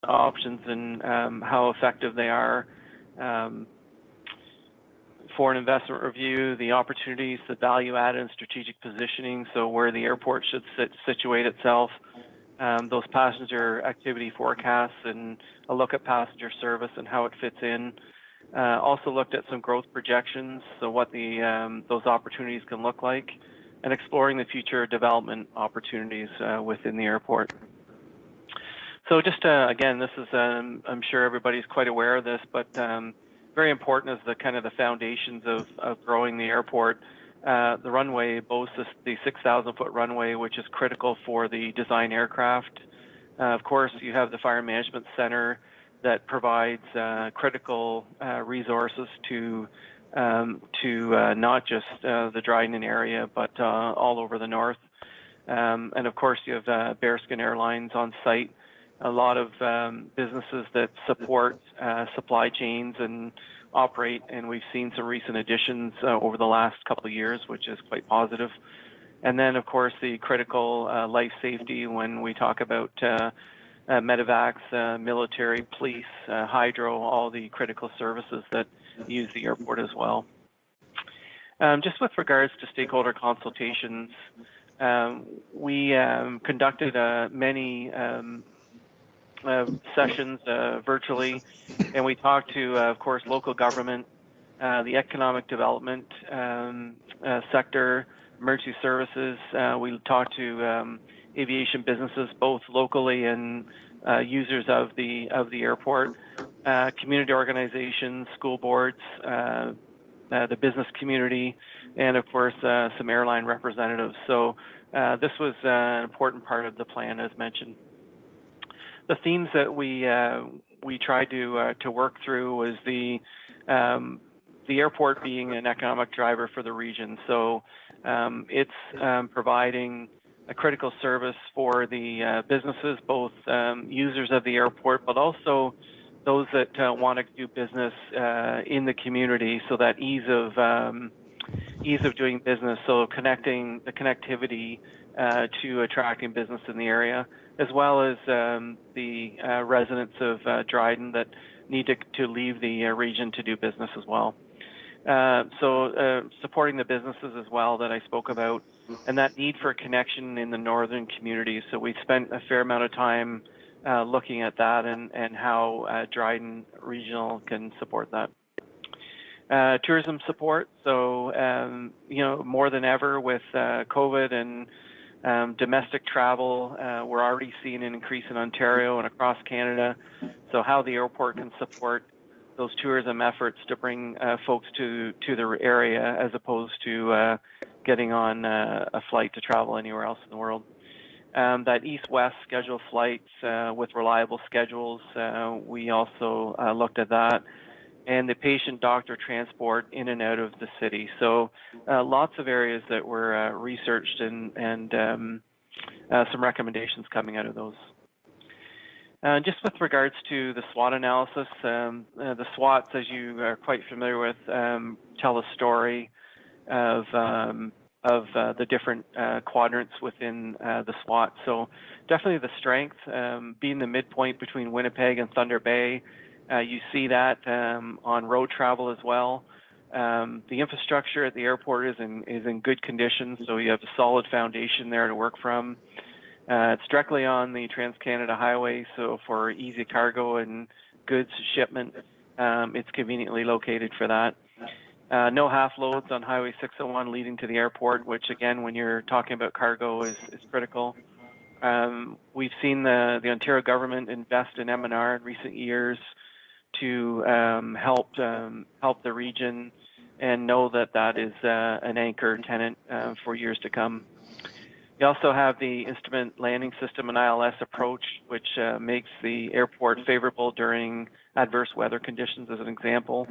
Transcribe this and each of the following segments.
options and how effective they are. Foreign investment review, the opportunities, the value added and strategic positioning, so where the airport should situate itself, those passenger activity forecasts, and a look at passenger service and how it fits in. Also looked at some growth projections, so what those opportunities can look like, and exploring the future development opportunities within the airport. So just again, this is I'm sure everybody's quite aware of this, but very important is the kind of the foundations of growing the airport. The runway boasts the 6,000-foot runway, which is critical for the design aircraft. Of course, you have the Fire Management Center that provides critical resources to not just the Dryden area, but all over the north. And of course, you have Bearskin Airlines on site. A lot of businesses that support supply chains and operate, and we've seen some recent additions over the last couple of years, which is quite positive. And then, of course, the critical life safety when we talk about medevacs, military, police, hydro, all the critical services that use the airport as well. Just with regards to stakeholder consultations, we conducted many sessions virtually, and we talked to, of course, local government, the economic development sector, emergency services. We talked to aviation businesses, both locally and users of the airport, community organizations, school boards, the business community, and of course some airline representatives. So this was an important part of the plan, as mentioned. The themes that we tried to work through was the airport being an economic driver for the region. So it's providing a critical service for the businesses, both users of the airport, but also those that want to do business in the community. So that ease of doing business, so connecting the connectivity to attracting business in the area, as well as the residents of Dryden that need to leave the region to do business as well. So supporting the businesses as well that I spoke about, and that need for connection in the northern communities. So we spent a fair amount of time looking at that and how Dryden Regional can support that. Tourism support, so more than ever with COVID and domestic travel, we're already seeing an increase in Ontario and across Canada. So how the airport can support those tourism efforts to bring folks to the area as opposed to getting on a flight to travel anywhere else in the world. That east-west scheduled flights with reliable schedules, we also looked at that. And the patient-doctor transport in and out of the city. So lots of areas that were researched and some recommendations coming out of those. Just with regards to the SWOT analysis, the SWOTs, as you are quite familiar with, tell a story of the different quadrants within the SWOT. So definitely the strength, being the midpoint between Winnipeg and Thunder Bay. You see that on road travel as well. The infrastructure at the airport is in good condition, so you have a solid foundation there to work from. It's directly on the Trans-Canada Highway, so for easy cargo and goods shipment, it's conveniently located for that. No half loads on Highway 601 leading to the airport, which again, when you're talking about cargo, is critical. We've seen the Ontario government invest in M&R in recent years to help the region, and know that is an anchor tenant for years to come. You also have the instrument landing system and ILS approach, which makes the airport favorable during adverse weather conditions, as an example.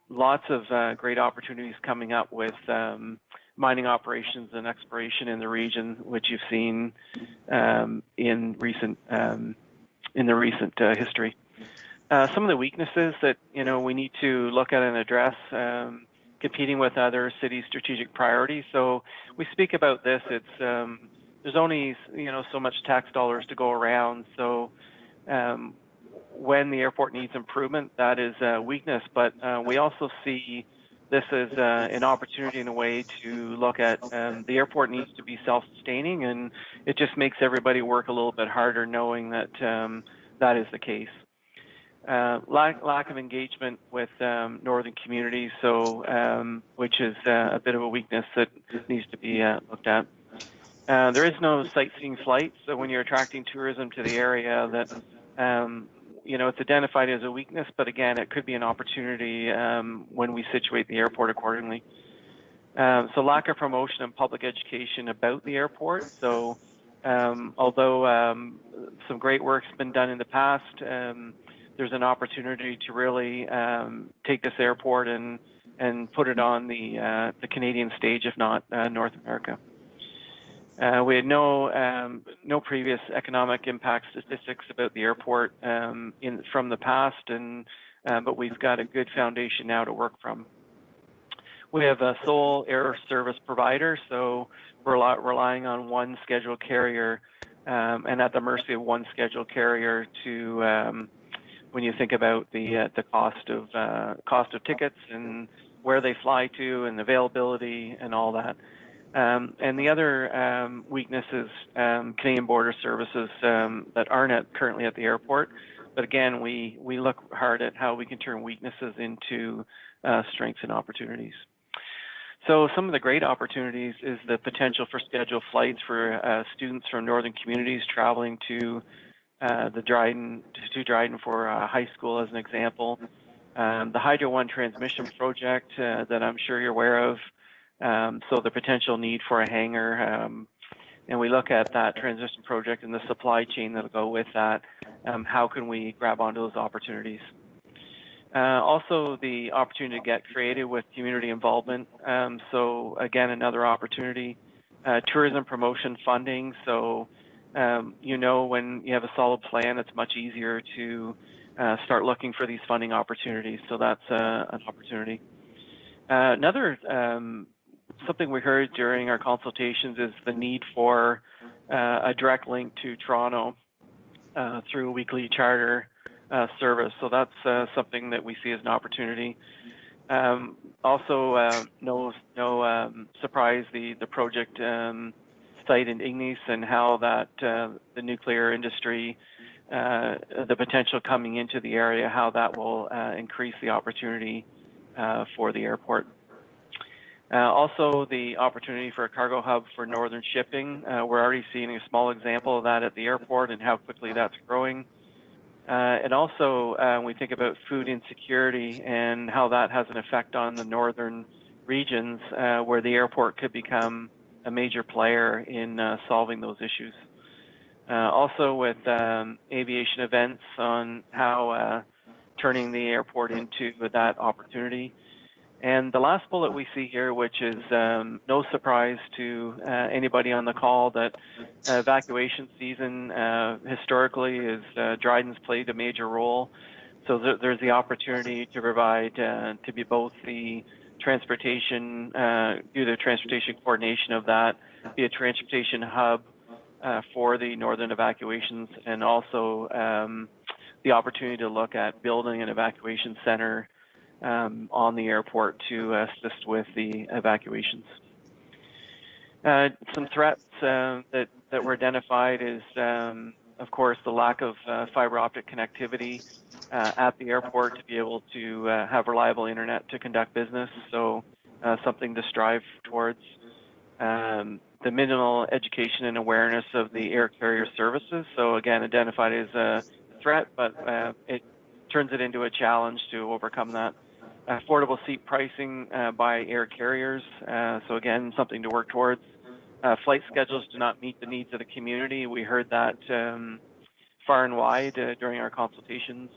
Lots of great opportunities coming up with mining operations and exploration in the region, which you've seen in the recent history. Some of the weaknesses that we need to look at and address, competing with other cities' strategic priorities. So we speak about this. It's there's only so much tax dollars to go around. So we need to when the airport needs improvement, that is a weakness, but we also see this as an opportunity in a way to look at the airport needs to be self-sustaining, and it just makes everybody work a little bit harder knowing that that is the case. Lack of engagement with northern communities, so which is a bit of a weakness that needs to be looked at. There is no sightseeing flights, so when you're attracting tourism to the area, that you know, it's identified as a weakness, but again, it could be an opportunity when we situate the airport accordingly. So lack of promotion and public education about the airport. So although some great work's been done in the past, there's an opportunity to really take this airport and put it on the Canadian stage, if not North America. We had no previous economic impact statistics about the airport from the past, but we've got a good foundation now to work from. We have a sole air service provider, so we're relying on one scheduled carrier and at the mercy of one scheduled carrier to when you think about the cost of tickets and where they fly to and availability and all that. And the other weakness is Canadian Border Services that aren't currently at the airport. But again, we look hard at how we can turn weaknesses into strengths and opportunities. So some of the great opportunities is the potential for scheduled flights for students from northern communities traveling to Dryden for high school, as an example. The Hydro One transmission project that I'm sure you're aware of. So the potential need for a hangar, and we look at that transition project and the supply chain that'll go with that. How can we grab onto those opportunities? Also, the opportunity to get creative with community involvement. So again, another opportunity. Tourism promotion funding. So you know, when you have a solid plan, it's much easier to start looking for these funding opportunities. So that's an opportunity. Another something we heard during our consultations is the need for a direct link to Toronto through a weekly charter service. So that's something that we see as an opportunity. Also, no surprise, the project site in Ignis and how that the nuclear industry, the potential coming into the area, how that will increase the opportunity for the airport. Also, the opportunity for a cargo hub for northern shipping. We're already seeing a small example of that at the airport and how quickly that's growing. And also, we think about food insecurity and how that has an effect on the northern regions where the airport could become a major player in solving those issues. Also with aviation events on how turning the airport into that opportunity. And the last bullet we see here, which is no surprise to anybody on the call, that evacuation season historically is Dryden's played a major role. So there's the opportunity to provide to be both the transportation, do the transportation coordination of that, be a transportation hub for the northern evacuations, and also the opportunity to look at building an evacuation center on the airport to assist with the evacuations. Some threats that were identified is, of course, the lack of fiber optic connectivity at the airport to be able to have reliable internet to conduct business. So something to strive towards. The minimal education and awareness of the air carrier services. So again, identified as a threat, but it turns it into a challenge to overcome that. Affordable seat pricing by air carriers. So again, something to work towards. Flight schedules do not meet the needs of the community. We heard that far and wide during our consultations.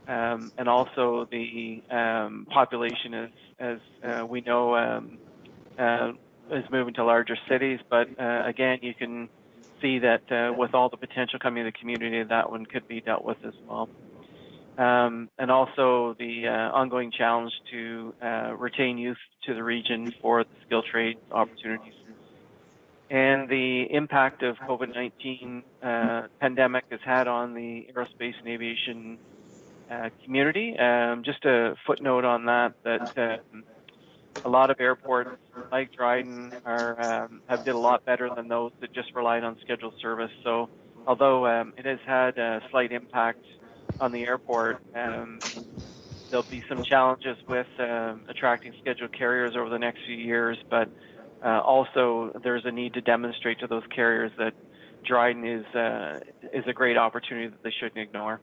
And also the population, as we know, is moving to larger cities. But again, you can see that with all the potential coming to the community, that one could be dealt with as well. And also the ongoing challenge to retain youth to the region for the skill trade opportunities. and the impact of COVID-19 pandemic has had on the aerospace and aviation community. Just a footnote on that, a lot of airports like Dryden have did a lot better than those that just relied on scheduled service. So although it has had a slight impact on the airport, there'll be some challenges with attracting scheduled carriers over the next few years, but also there's a need to demonstrate to those carriers that Dryden is a great opportunity that they shouldn't ignore.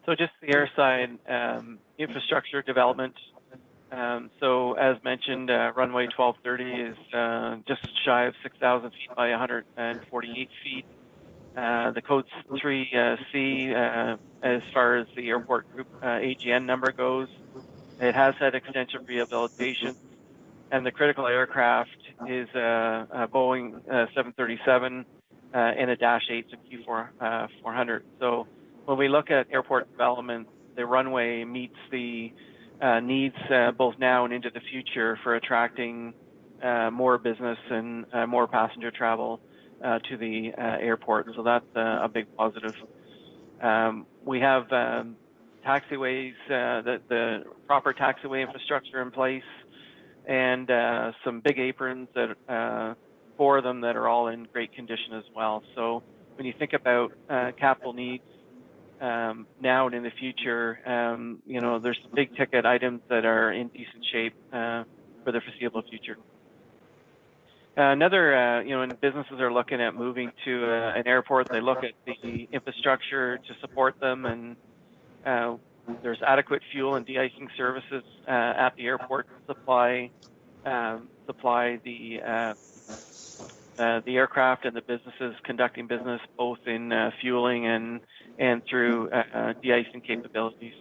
So just the airside infrastructure development. So as mentioned, runway 1230 is just shy of 6,000 feet by 148 feet. The code 3C, as far as the airport group AGN number goes, it has had extensive rehabilitation, and the critical aircraft is a Boeing 737 and a Dash 8, so Q4 400. So when we look at airport development, the runway meets the needs both now and into the future for attracting more business and more passenger travel to the airport. So that's a big positive. We have taxiways, the proper taxiway infrastructure in place, and some big aprons that 4 of them that are all in great condition as well. So when you think about capital needs now and in the future, you know, there's some big ticket items that are in decent shape for the foreseeable future. Another, you know, when businesses are looking at moving to an airport, they look at the infrastructure to support them, and there's adequate fuel and de-icing services at the airport to supply the aircraft and the businesses conducting business, both in fueling and through de-icing capabilities.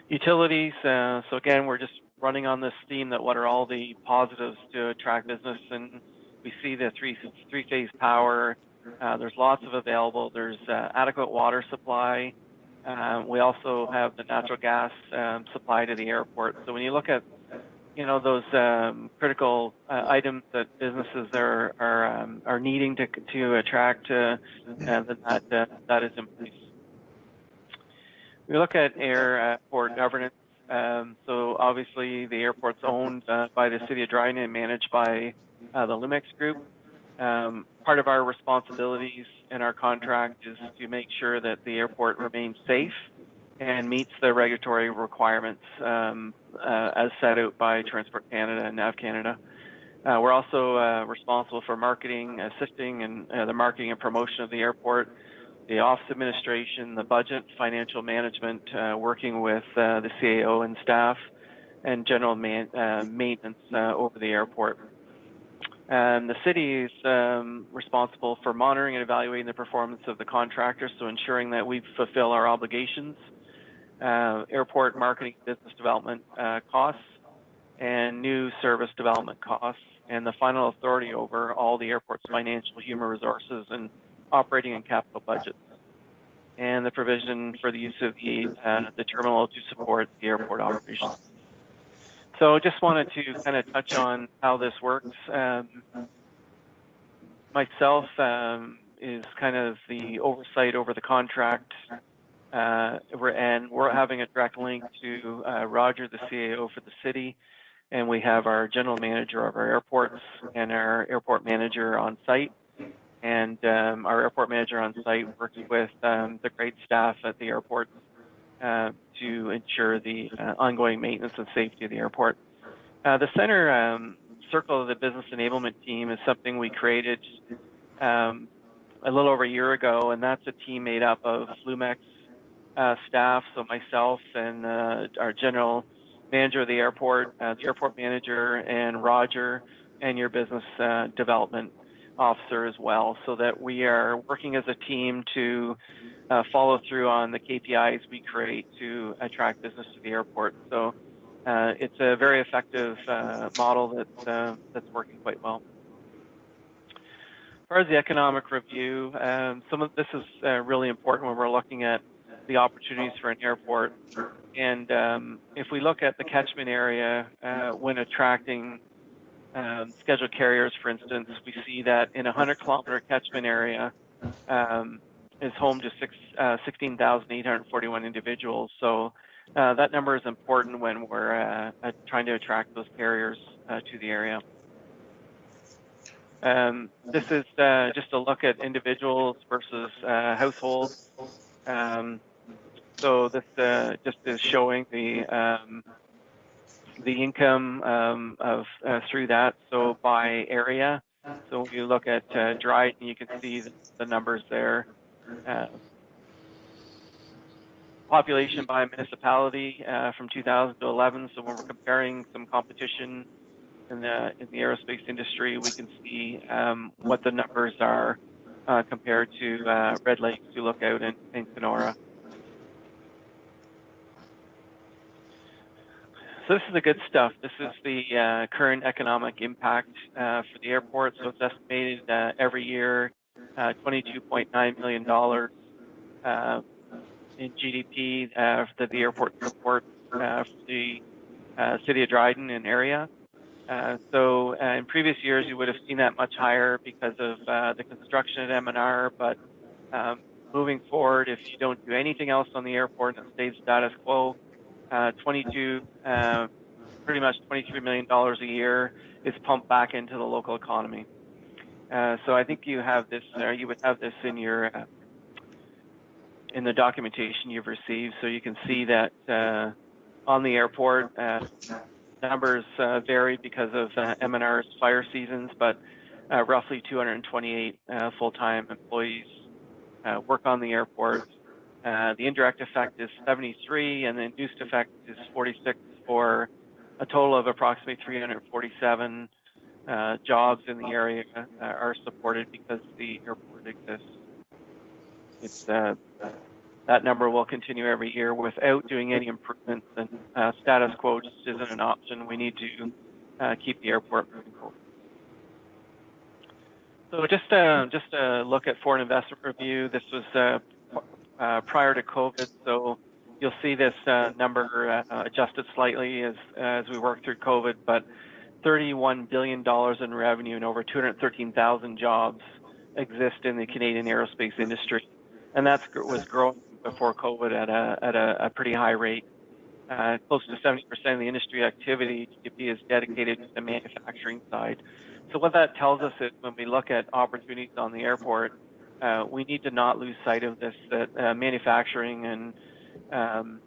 Utilities. So again, we're just running on this theme that what are all the positives to attract business, and we see the three-phase power. There's lots of available. There's adequate water supply. We also have the natural gas supply to the airport. So when you look at, you know, those critical items that businesses are needing to attract, that is in place. We look at airport governance. So obviously the airport's owned by the City of Dryden and managed by the Loomex group. Part of our responsibilities in our contract is to make sure that the airport remains safe and meets the regulatory requirements as set out by Transport Canada and Nav Canada. We're also responsible for marketing, assisting in the marketing and promotion of the airport, the office administration, the budget, financial management, working with the CAO and staff, and general maintenance over the airport. And the city is responsible for monitoring and evaluating the performance of the contractors, so ensuring that we fulfill our obligations, airport marketing, business development costs, and new service development costs, and the final authority over all the airport's financial, human resources, and operating and capital budgets, and the provision for the use of the terminal to support the airport operations. So just wanted to kind of touch on how this works. Myself is kind of the oversight over the contract, and we're having a direct link to Roger, the CAO for the city, and we have our general manager of our airports and our airport manager on site. And our airport manager on site works with the great staff at the airport to ensure the ongoing maintenance and safety of the airport. The center circle of the business enablement team is something we created a little over a year ago, and that's a team made up of Loomex staff, so myself and our general manager of the airport manager, and Roger, and your business development officer as well, so that we are working as a team to follow through on the KPIs we create to attract business to the airport. So it's a very effective model that's working quite well. As far as the economic review, some of this is really important when we're looking at the opportunities for an airport. And if we look at the catchment area when attracting scheduled carriers, for instance, we see that in a 100-kilometer catchment area is home to 16,841 individuals. So that number is important when we're trying to attract those carriers to the area. This is just a look at individuals versus households. So this just is showing the income of through that. So by area. So when you look at Dryden, you can see the numbers there. Population by municipality from 2000 to 11. So when we're comparing some competition in the aerospace industry, we can see what the numbers are compared to Red Lake, Lookout, and Kenora. So this is the good stuff. This is the current economic impact for the airport. So it's estimated every year $22.9 million in GDP that the airport supports for the city of Dryden and area. So in previous years, you would have seen that much higher because of the construction at M&R. But moving forward, if you don't do anything else on the airport and it stays status quo, pretty much $23 million a year is pumped back into the local economy. So I think you have this, or you would have this in your in the documentation you've received. So you can see that on the airport, numbers vary because of M&R's fire seasons, but roughly 228 full-time employees work on the airport. The indirect effect is 73, and the induced effect is 46, for a total of approximately 347 jobs in the area are supported because the airport exists. It's that number will continue every year without doing any improvements, and status quo just isn't an option. We need to keep the airport moving forward. So just a look at foreign investment review. This was prior to COVID, so you'll see this number adjusted slightly as we work through COVID, but $31 billion in revenue and over 213,000 jobs exist in the Canadian aerospace industry, and that was growing before COVID at a pretty high rate. Close to 70% of the industry activity is dedicated to the manufacturing side. So what that tells us is when we look at opportunities on the airport, we need to not lose sight of this, that manufacturing and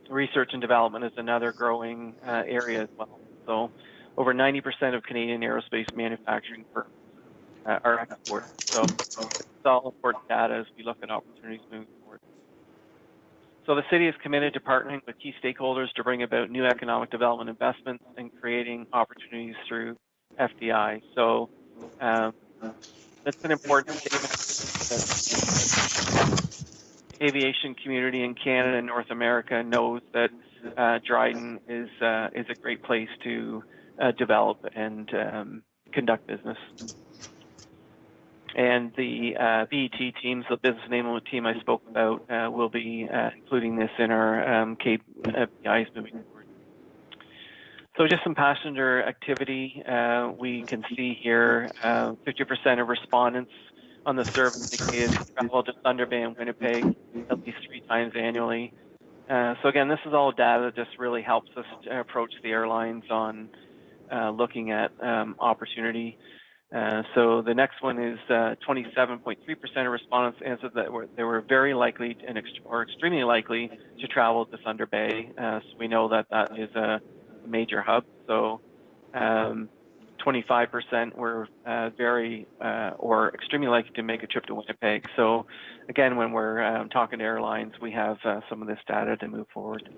research and development is another growing area as well. So over 90% of Canadian aerospace manufacturing firms are exports. So it's all important data as we look at opportunities moving forward. So the city is committed to partnering with key stakeholders to bring about new economic development investments and creating opportunities through FDI. So that's an important statement. The aviation community in Canada and North America knows that Dryden is a great place to develop and conduct business. And the BET teams, the business enablement team I spoke about, will be including this in our KPIs moving forward. So just some passenger activity. We can see here 50% of respondents on the survey indicated travel to Thunder Bay and Winnipeg at least 3 times annually. So again, this is all data that just really helps us to approach the airlines on looking at opportunity. So the next one is 27.3% of respondents answered that they were very likely or extremely likely to travel to Thunder Bay. So we know that that is a major hub. So 25% were very or extremely likely to make a trip to Winnipeg. So again, when we're talking to airlines, we have some of this data to move forward.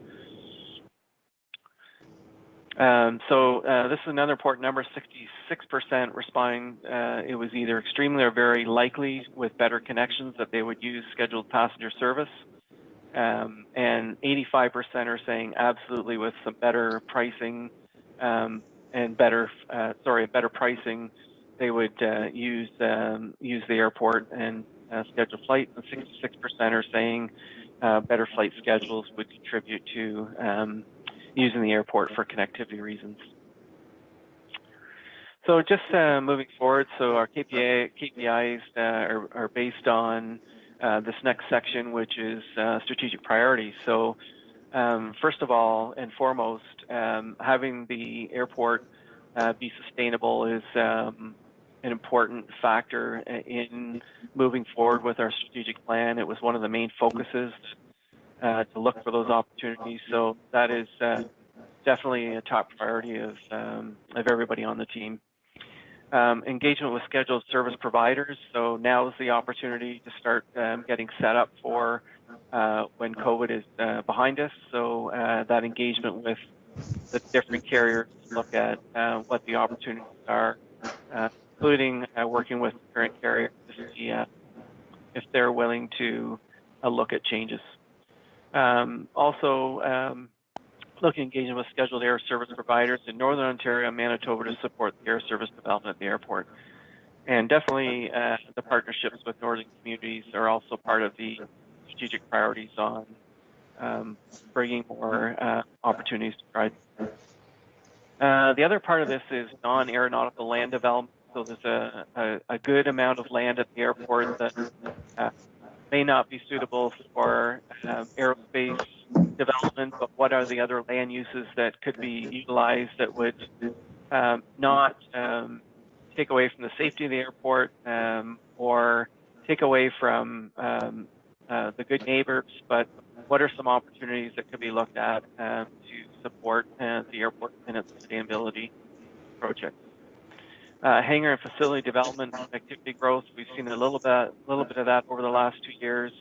This is another important number, 66% responding it was either extremely or very likely with better connections that they would use scheduled passenger service. And 85% are saying absolutely with some better pricing and better pricing, they would use the airport and schedule flights. And 66% are saying better flight schedules would contribute to using the airport for connectivity reasons. So just moving forward, so our KPIs are based on this next section, which is strategic priorities. So first of all and foremost, having the airport be sustainable is an important factor in moving forward with our strategic plan. It was one of the main focuses to look for those opportunities. So that is definitely a top priority of everybody on the team. Engagement with scheduled service providers. So now is the opportunity to start getting set up for when COVID is behind us. So that engagement with the different carriers to look at what the opportunities are, including working with the current carriers to see if they're willing to look at changes. Also, looking at engagement with scheduled air service providers in Northern Ontario and Manitoba to support the air service development at the airport. And definitely the partnerships with northern communities are also part of the strategic priorities on bringing more opportunities to Dryden. The other part of this is non-aeronautical land development. So there's a good amount of land at the airport that may not be suitable for aerospace development, but what are the other land uses that could be utilized that would not take away from the safety of the airport or take away from the good neighbors, but what are some opportunities that could be looked at to support the airport and its sustainability projects. Hangar and facility development, activity growth. We've seen a little bit of that over the last 2 years.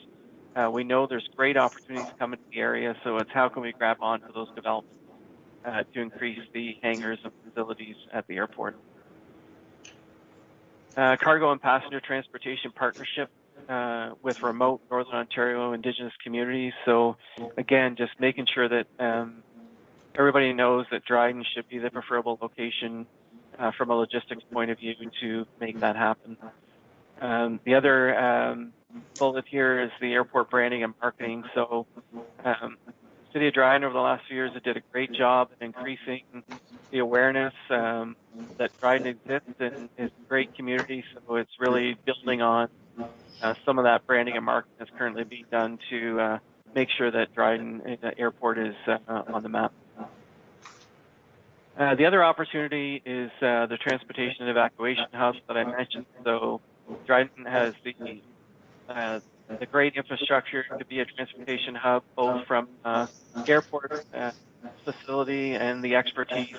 We know there's great opportunities coming to the area, so it's how can we grab onto those developments to increase the hangars and facilities at the airport. Cargo and passenger transportation partnership with remote Northern Ontario Indigenous communities. So again, just making sure that everybody knows that Dryden should be the preferable location from a logistics point of view to make that happen. The other bullet here is the airport branding and marketing. So City of Dryden over the last few years, it did a great job in increasing the awareness that Dryden exists and is a great community. So it's really building on some of that branding and marketing that's currently being done to make sure that Dryden Airport is on the map. The other opportunity is the transportation and evacuation hubs that I mentioned. So Dryden has the great infrastructure to be a transportation hub, both from airport facility and the expertise,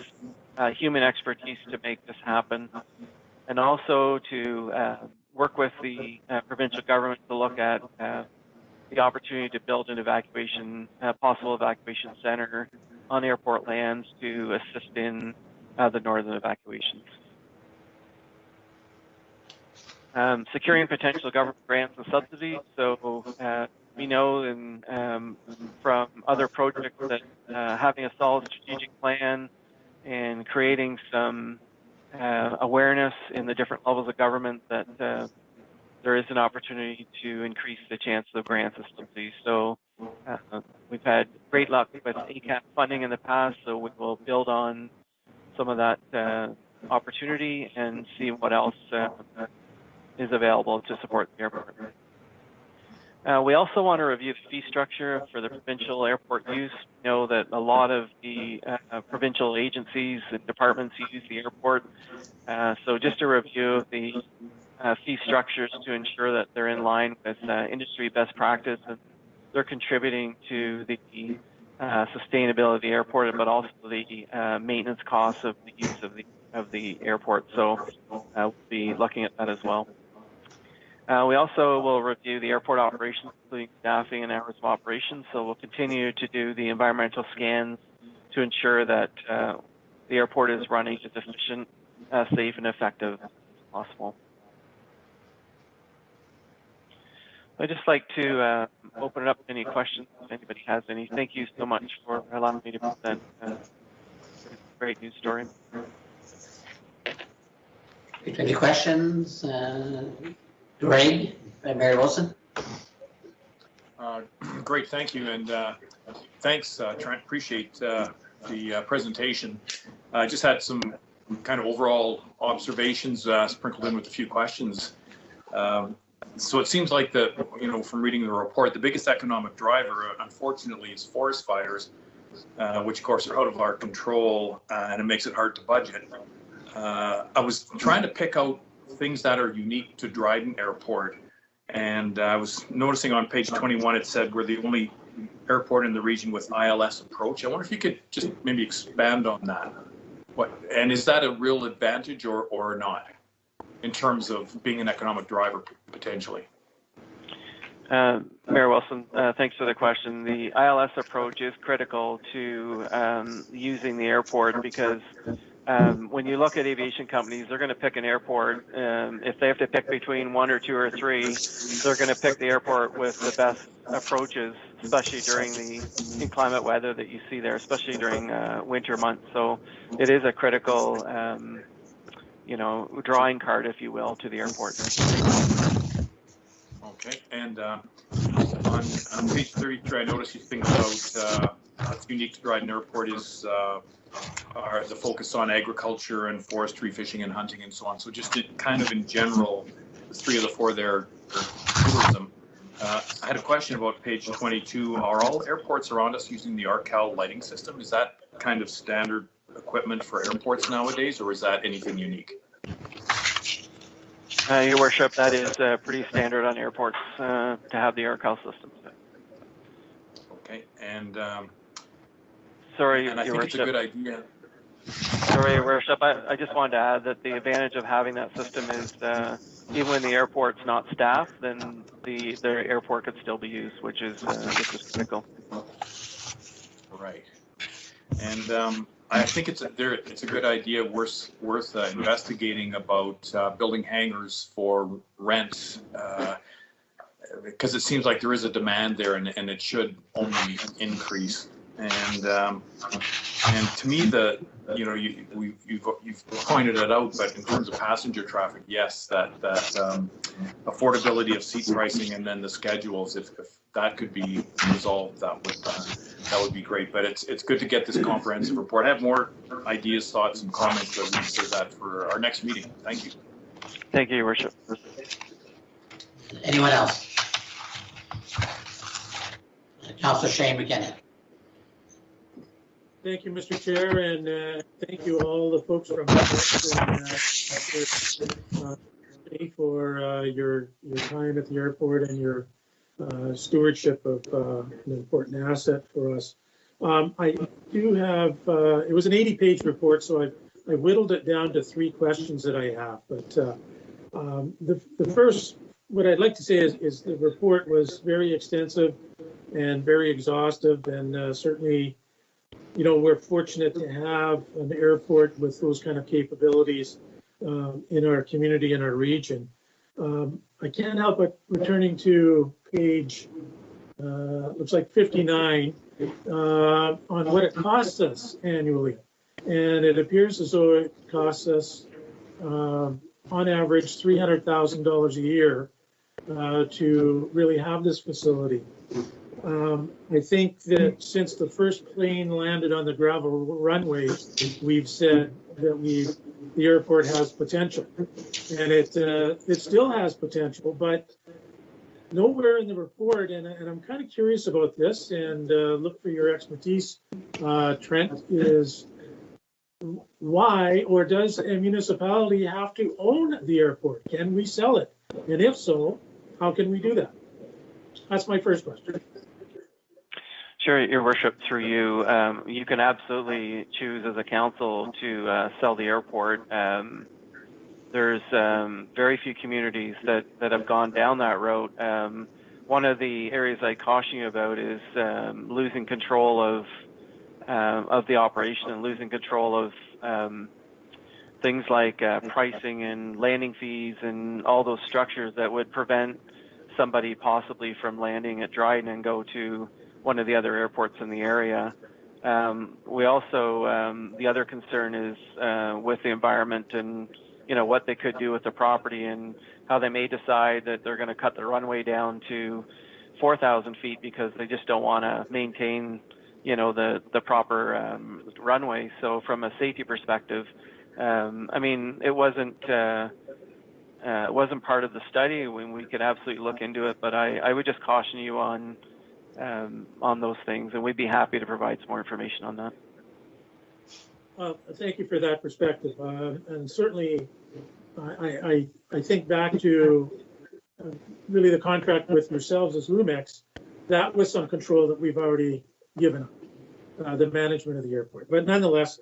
human expertise to make this happen, and also to work with the provincial government to look at the opportunity to build an evacuation, possible evacuation center on airport lands to assist in the northern evacuations. Securing potential government grants and subsidies. So we know from other projects that having a solid strategic plan and creating some awareness in the different levels of government that there is an opportunity to increase the chance of grants and subsidies. So we've had great luck with ACAP funding in the past, so we will build on some of that opportunity and see what else is available to support the airport. We also want to review the fee structure for the provincial airport use. We know that a lot of the provincial agencies and departments use the airport. So just a review of the fee structures to ensure that they're in line with industry best practice and they're contributing to the sustainability of the airport, but also the maintenance costs of the use of the airport. So we'll be looking at that as well. We also will review the airport operations, including staffing and hours of operations. So we'll continue to do the environmental scans to ensure that the airport is running as efficient, safe, and effective as possible. I'd just like to open it up to any questions if anybody has any. Thank you so much for allowing me to present this great news story. Any questions? Greg, Mary Wilson? Great, thank you, and thanks, Trent. Appreciate the presentation. I just had some kind of overall observations sprinkled in with a few questions. So it seems like from reading the report, the biggest economic driver, unfortunately, is forest fires, which of course are out of our control, and it makes it hard to budget. I was trying to pick out things that are unique to Dryden Airport, and I was noticing on page 21 it said we're the only airport in the region with ILS approach. I wonder if you could just maybe expand on that. And is that a real advantage or not in terms of being an economic driver potentially? Mayor Wilson, thanks for the question. The ILS approach is critical to using the airport because when you look at aviation companies, they're going to pick an airport. If they have to pick between one or two or three, they're going to pick the airport with the best approaches, especially during the inclement weather that you see there, especially during winter months. So it is a critical, drawing card, if you will, to the airport. Okay, and on page 33, I noticed you think about what's unique to Dryden Airport is the focus on agriculture and forestry, fishing and hunting and so on. So just kind of in general, the three of the four there, tourism. I had a question about page 22. Are all airports around us using the ARCAL lighting system? Is that kind of standard equipment for airports nowadays, or is that anything unique? Your Worship, that is pretty standard on airports to have the AirCal system. Okay, and sorry, and I think it's a good idea. Sorry, Your Worship, I just wanted to add that the advantage of having that system is even when the airport's not staffed, then the airport could still be used, which is critical. Right, and I think it's a good idea, worth investigating about building hangars for rent, because it seems like there is a demand there, and it should only increase. And to me, you've pointed it out, but in terms of passenger traffic, yes, that affordability of seat pricing and then the schedules, if that could be resolved, that would be great. But it's good to get this comprehensive report. I have more ideas, thoughts, and comments that we for that for our next meeting. Thank you. Thank you, Your Worship. Anyone else? Councillor Shane McKinnon. Thank you, Mr. Chair, and thank you all the folks from for your time at the airport and your stewardship of an important asset for us. I do have, it was an 80-page report, so I whittled it down to 3 questions that I have. But the first, what I'd like to say is the report was very extensive and very exhaustive, and certainly, we're fortunate to have an airport with those kind of capabilities in our community, in our region. I can't help but returning to page, looks like 59, on what it costs us annually. And it appears as though it costs us, on average, $300,000 a year to really have this facility. I think that since the first plane landed on the gravel runway, we've said that the airport has potential, and it still has potential, but nowhere in the report, and I'm kind of curious about this, and look for your expertise, Trent, is why, or does a municipality have to own the airport? Can we sell it? And if so, how can we do that? That's my first question. Sure, Your Worship, through you, you can absolutely choose as a council to sell the airport. There's very few communities that have gone down that road. One of the areas I caution you about is losing control of the operation and losing control of things like pricing and landing fees and all those structures that would prevent somebody possibly from landing at Dryden and go to one of the other airports in the area. We also, the other concern is with the environment and, what they could do with the property and how they may decide that they're going to cut the runway down to 4,000 feet because they just don't want to maintain, you know, the proper runway. So from a safety perspective, I mean, it wasn't part of the study. We could absolutely look into it, but I would just caution you on those things, and we'd be happy to provide some more information on that. Well, thank you for that perspective, and certainly, I think back to really the contract with yourselves as Loomex. That was some control that we've already given the management of the airport. But nonetheless,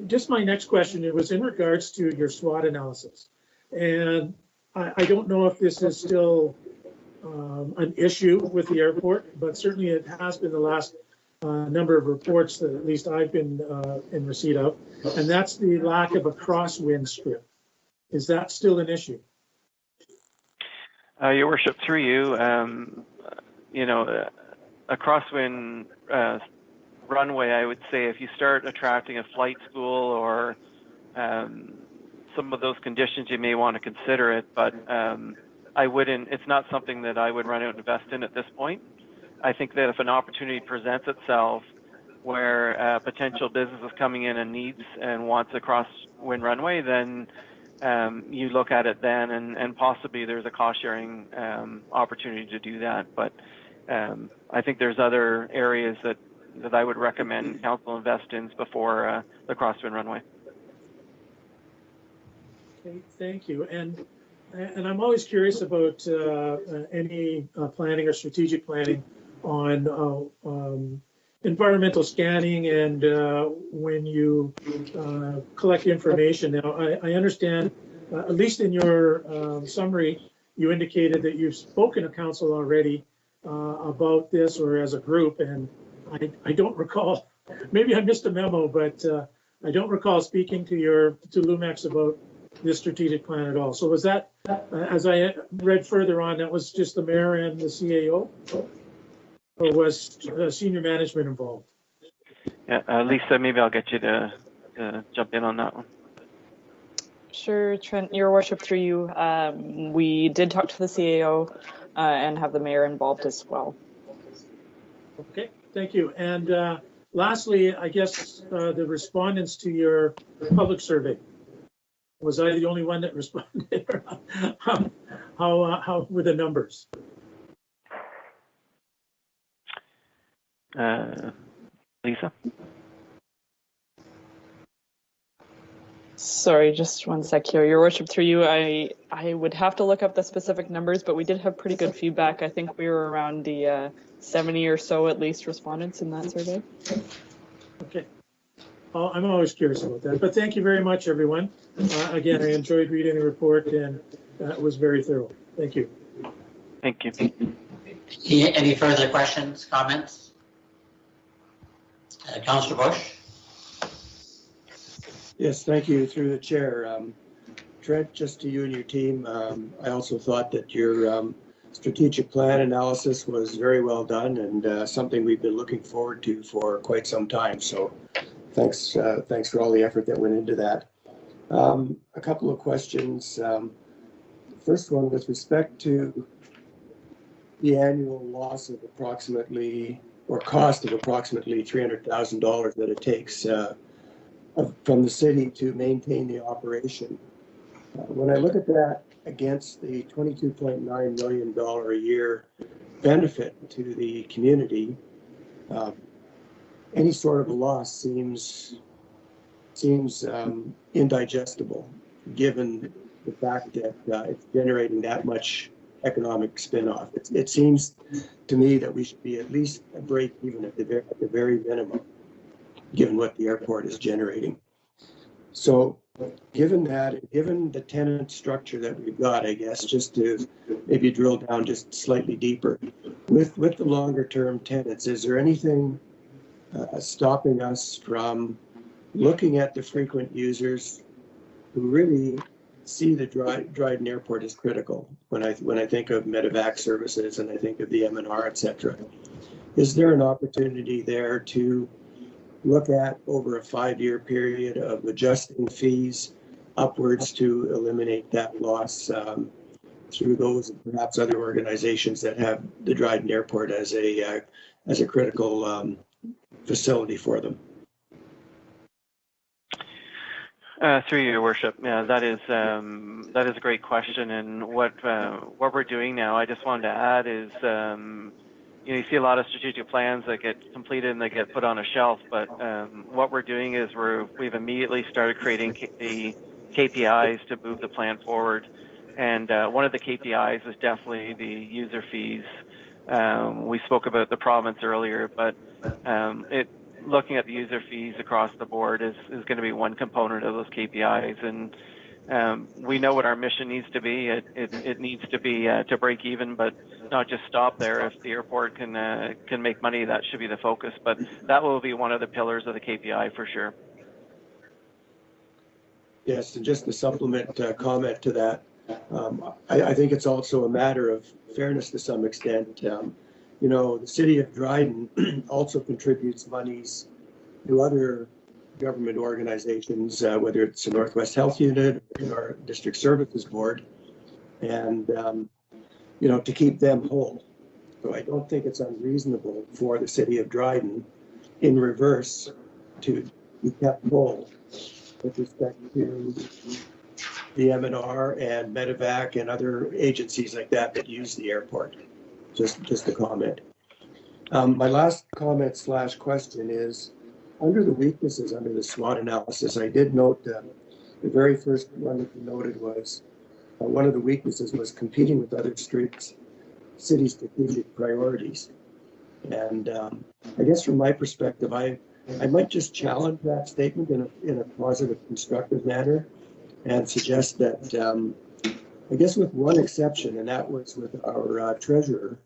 just my next question, it was in regards to your SWOT analysis. And I don't know if this is still an issue with the airport, but certainly it has been the last number of reports that at least I've been in receipt of, and that's the lack of a crosswind strip. Is that still an issue? Your Worship, through you, you know, a crosswind runway, I would say if you start attracting a flight school or some of those conditions, you may want to consider it, but I wouldn't, it's not something that I would run out and invest in at this point. I think that if an opportunity presents itself where potential business is coming in and needs and wants a crosswind runway, then you look at it then, and possibly there's a cost sharing opportunity to do that. But I think there's other areas that I would recommend council invest in before the crosswind runway. Okay, thank you. And I'm always curious about any planning or strategic planning on environmental scanning and when you collect information. Now, I understand, at least in your summary, you indicated that you've spoken to council already about this or as a group, and I don't recall, maybe I missed a memo, but I don't recall speaking to Loomex about this strategic plan at all. So was that, as I read further on, that was just the mayor and the CAO? Or was senior management involved? Yeah, Lisa, maybe I'll get you to jump in on that one. Sure, Trent, Your Worship, through you. We did talk to the CAO and have the mayor involved as well. Okay, thank you. And lastly, I guess the respondents to your public survey. Was I the only one that responded? How were the numbers? Lisa? Sorry, just one sec here. Your Worship, through you, I would have to look up the specific numbers, but we did have pretty good feedback. I think we were around the 70 or so at least respondents in that survey. Okay. I'm always curious about that, but thank you very much, everyone. Again, I enjoyed reading the report, and it was very thorough. Thank you. Thank you. Any further questions, comments? Councillor Bush? Yes, thank you, through the chair. Trent, just to you and your team, I also thought that your strategic plan analysis was very well done and something we've been looking forward to for quite some time. So thanks for all the effort that went into that. A couple of questions. First one, with respect to the annual loss of approximately, or cost of approximately $300,000 that it takes from the city to maintain the operation. When I look at that against the $22.9 million a year benefit to the community, any sort of a loss seems indigestible, given the fact that it's generating that much economic spin-off. It seems to me that we should be at least a break even at the very minimum, given what the airport is generating. So given that, given the tenant structure that we've got, I guess, just to maybe drill down just slightly deeper, with the longer term tenants, is there anything stopping us from looking at the frequent users who really see the Dryden Airport as critical? When I think of medevac services and I think of the M&R, et cetera, is there an opportunity there to look at over a 5-year period of adjusting fees upwards to eliminate that loss through those and perhaps other organizations that have the Dryden Airport as a critical facility for them. Through your worship, yeah, that is a great question. And what we're doing now, I just wanted to add is, you see a lot of strategic plans that get completed and they get put on a shelf. But what we're doing is we've immediately started creating the KPIs to move the plan forward. And one of the KPIs is definitely the user fees. We spoke about the province earlier, but looking at the user fees across the board is going to be one component of those KPIs. And we know what our mission needs to be. It needs to be to break even, but not just stop there. If the airport can make money, that should be the focus. But that will be one of the pillars of the KPI for sure. Yes, and just to supplement comment to that, I think it's also a matter of fairness to some extent. The city of Dryden also contributes monies to other government organizations, whether it's the Northwest Health Unit or District Services Board, and, to keep them whole. So I don't think it's unreasonable for the city of Dryden, in reverse, to be kept whole with respect to the M&R and Medevac and other agencies like that use the airport. Just a comment. My last comment / question is, under the weaknesses under the SWOT analysis, I did note the very first one that you noted was one of the weaknesses was competing with other city strategic priorities. And I guess from my perspective, I might just challenge that statement in a positive, constructive manner and suggest that, I guess with one exception, and that was with our treasurer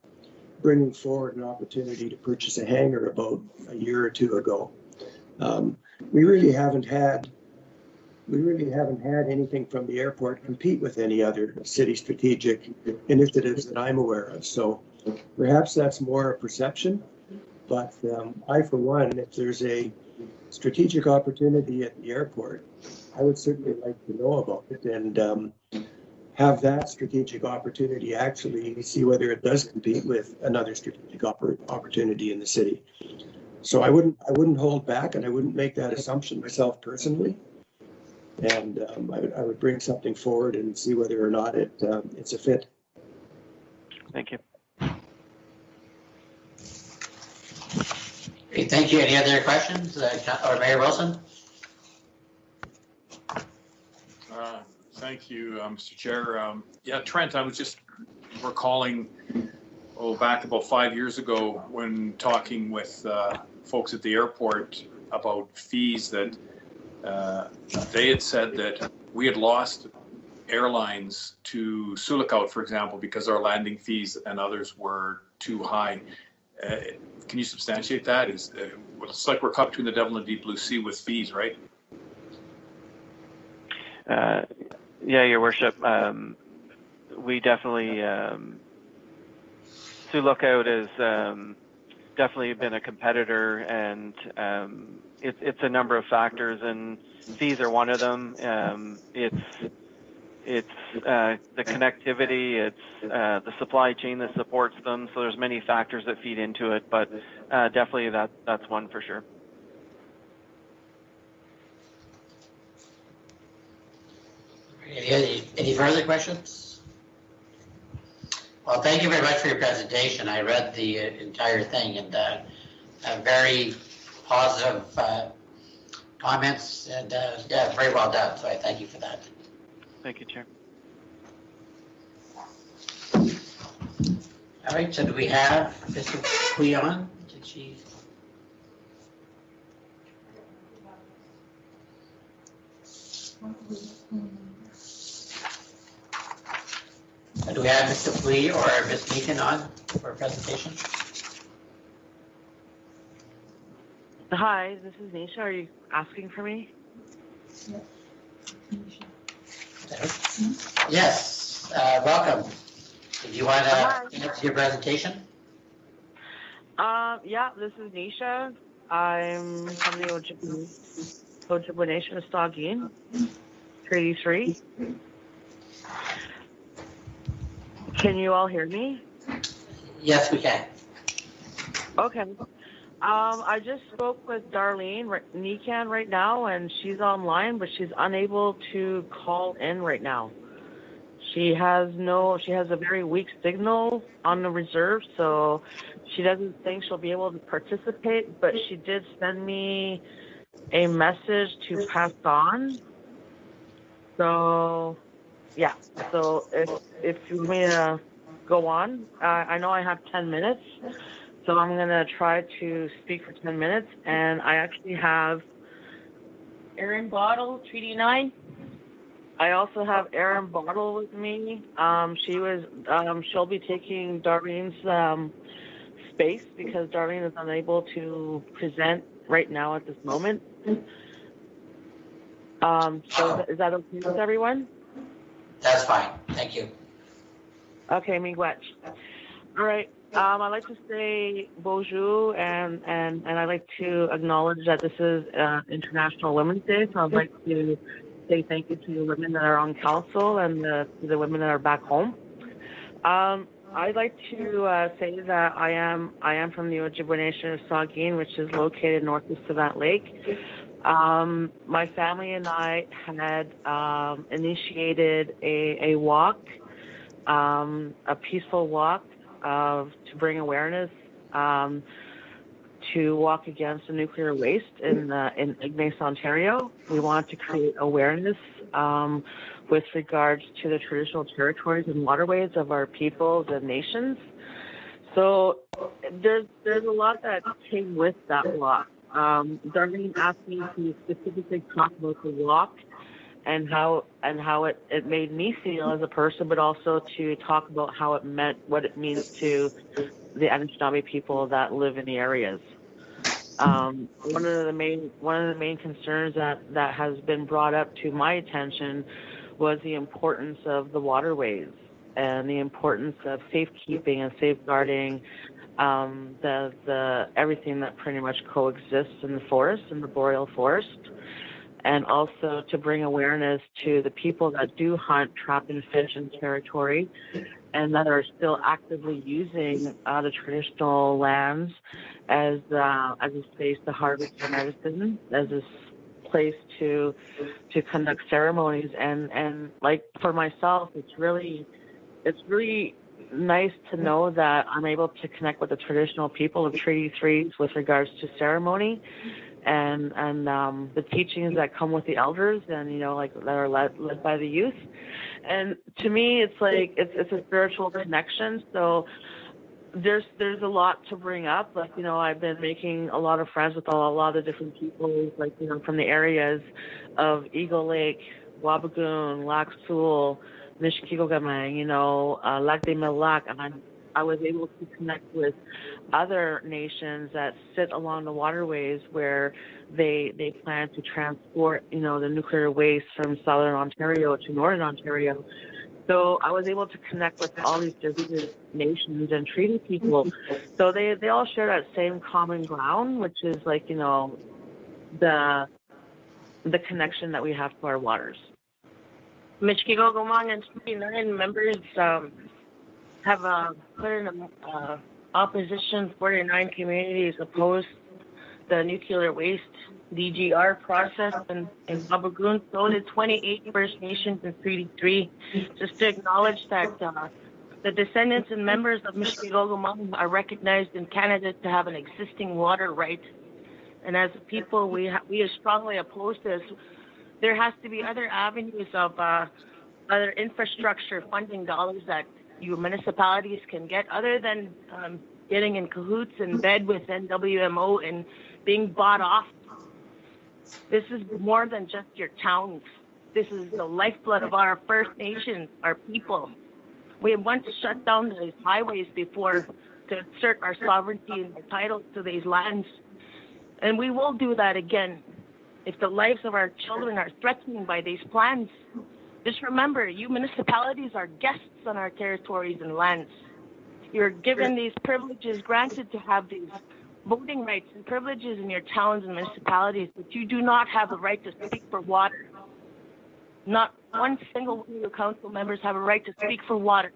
bringing forward an opportunity to purchase a hangar about a year or two ago. We really haven't had anything from the airport compete with any other city strategic initiatives that I'm aware of. So perhaps that's more a perception, but I, for one, if there's a strategic opportunity at the airport, I would certainly like to know about it and have that strategic opportunity actually see whether it does compete with another strategic opportunity in the city. So I wouldn't hold back, and I wouldn't make that assumption myself personally. And I would bring something forward and see whether or not it's a fit. Thank you. Great, thank you. Any other questions, or Mayor Wilson? Thank you, Mr. Chair. Yeah, Trent, I was just recalling, back about 5 years ago when talking with folks at the airport about fees that they had said that we had lost airlines to Sulikout, for example, because our landing fees and others were too high. Can you substantiate that? It's like we're caught between the devil and the deep blue sea with fees, right? Yeah, Your Worship. We definitely, Sulikout has definitely been a competitor, and it's a number of factors, and fees are one of them. It's the connectivity, it's the supply chain that supports them. So there's many factors that feed into it, but definitely that's one for sure. Any further questions? Well, thank you very much for your presentation. I read the entire thing, and very positive comments, and yeah, very well done. So I thank you for that. Thank you, Chair. All right, so do we have Mr. Dupuis on? Did she? Do we have Mr. Dupuis or Ms. Necan on for a presentation? Hi, this is Neecha. Are you asking for me? Yes, welcome. Do you want to answer your presentation? Yeah, this is Neecha. I'm from the Ojibway Nation of Saugeen, Treaty 3. Can you all hear me? Yes, we can. Okay. I just spoke with Darlene, Necan right now, and she's online, but she's unable to call in right now. She has a very weak signal on the reserve, so she doesn't think she'll be able to participate, but she did send me a message to pass on. So, yeah. So if you want me to go on, I know I have 10 minutes. So I'm going to try to speak for 10 minutes. And I actually have Erin Bottle, Treaty 9. I also have Erin Bottle with me. She'll be taking Darlene's space because Darlene is unable to present right now at this moment. So is that okay with everyone? That's fine. Thank you. Okay, miigwech. All right. I'd like to say bonjour, and I'd like to acknowledge that this is International Women's Day, so I'd like to say thank you to the women that are on council and to the women that are back home. I'd like to say that I am from the Ojibway Nation of Saugeen, which is located northeast of that lake. My family and I had initiated a walk, a peaceful walk, to bring awareness to walk against the nuclear waste in Ignace, Ontario. We want to create awareness with regards to the traditional territories and waterways of our peoples and nations. So there's a lot that came with that walk. Darlene asked me to specifically talk about the walk and how it made me feel as a person, but also to talk about how it meant, what it means to the Anishinaabe people that live in the areas. One of the main concerns that has been brought up to my attention was the importance of the waterways and the importance of safekeeping and safeguarding the everything that pretty much coexists in the forest, in the boreal forest. And also to bring awareness to the people that do hunt, trap, and fish in territory and that are still actively using the traditional lands as a space to harvest medicine, as a place to conduct ceremonies. And like for myself, it's really nice to know that I'm able to connect with the traditional people of Treaty 3 with regards to ceremony and the teachings that come with the elders and, that are led by the youth. And to me, it's like, it's a spiritual connection. So there's a lot to bring up. Like, I've been making a lot of friends with a lot of different people, like, from the areas of Eagle Lake, Wabigoon, Lac Seul, Nishikigogama, Lac des Mille Lacs, and I was able to connect with other nations that sit along the waterways where they plan to transport, the nuclear waste from southern Ontario to northern Ontario. So I was able to connect with all these different nations and treaty people. So they all share that same common ground, which is like, the connection that we have to our waters. Michkigogomang and 29 members have put in opposition. 49 communities opposed the nuclear waste DGR process in Wabigoon. So did 28 First Nations in Treaty 3. Just to acknowledge that the descendants and members of Michkigogomang are recognized in Canada to have an existing water right. And as a people, we are strongly opposed to this. There has to be other avenues of other infrastructure funding dollars that your municipalities can get, other than getting in cahoots in bed with NWMO and being bought off. This is more than just your towns. This is the lifeblood of our First Nations, our people. We want to shut down these highways before to assert our sovereignty and our title to these lands. And we will do that again if the lives of our children are threatened by these plans. Just remember, you municipalities are guests on our territories and lands. You're given these privileges, granted to have these voting rights and privileges in your towns and municipalities, but you do not have the right to speak for water. Not one single one of your council members have a right to speak for water.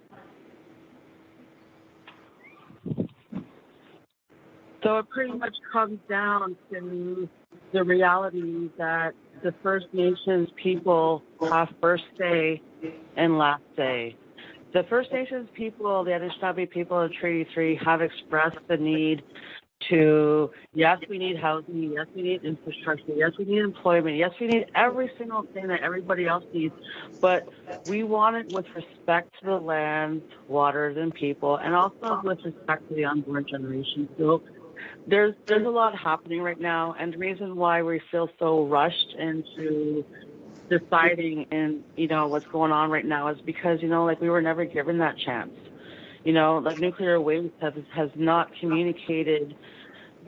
So it pretty much comes down to the reality that the First Nations people have first say and last say. The First Nations people, the Anishinaabe people of Treaty 3 have expressed the need to, yes, we need housing, yes, we need infrastructure, yes, we need employment, yes, we need every single thing that everybody else needs, but we want it with respect to the land, waters, and people, and also with respect to the unborn generation. So there's a lot happening right now, and the reason why we feel so rushed into deciding and, what's going on right now is because, we were never given that chance. Nuclear waste has not communicated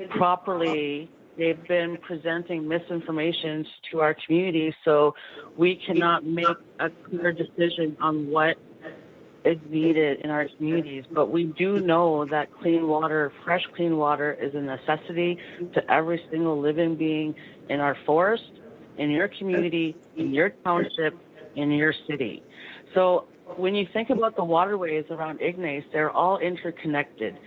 properly. They've been presenting misinformation to our community, so we cannot make a clear decision on what is needed in our communities. But we do know that clean water, fresh clean water, is a necessity to every single living being in our forest, in your community, in your township, in your city. So when you think about the waterways around Ignace, they're all interconnected.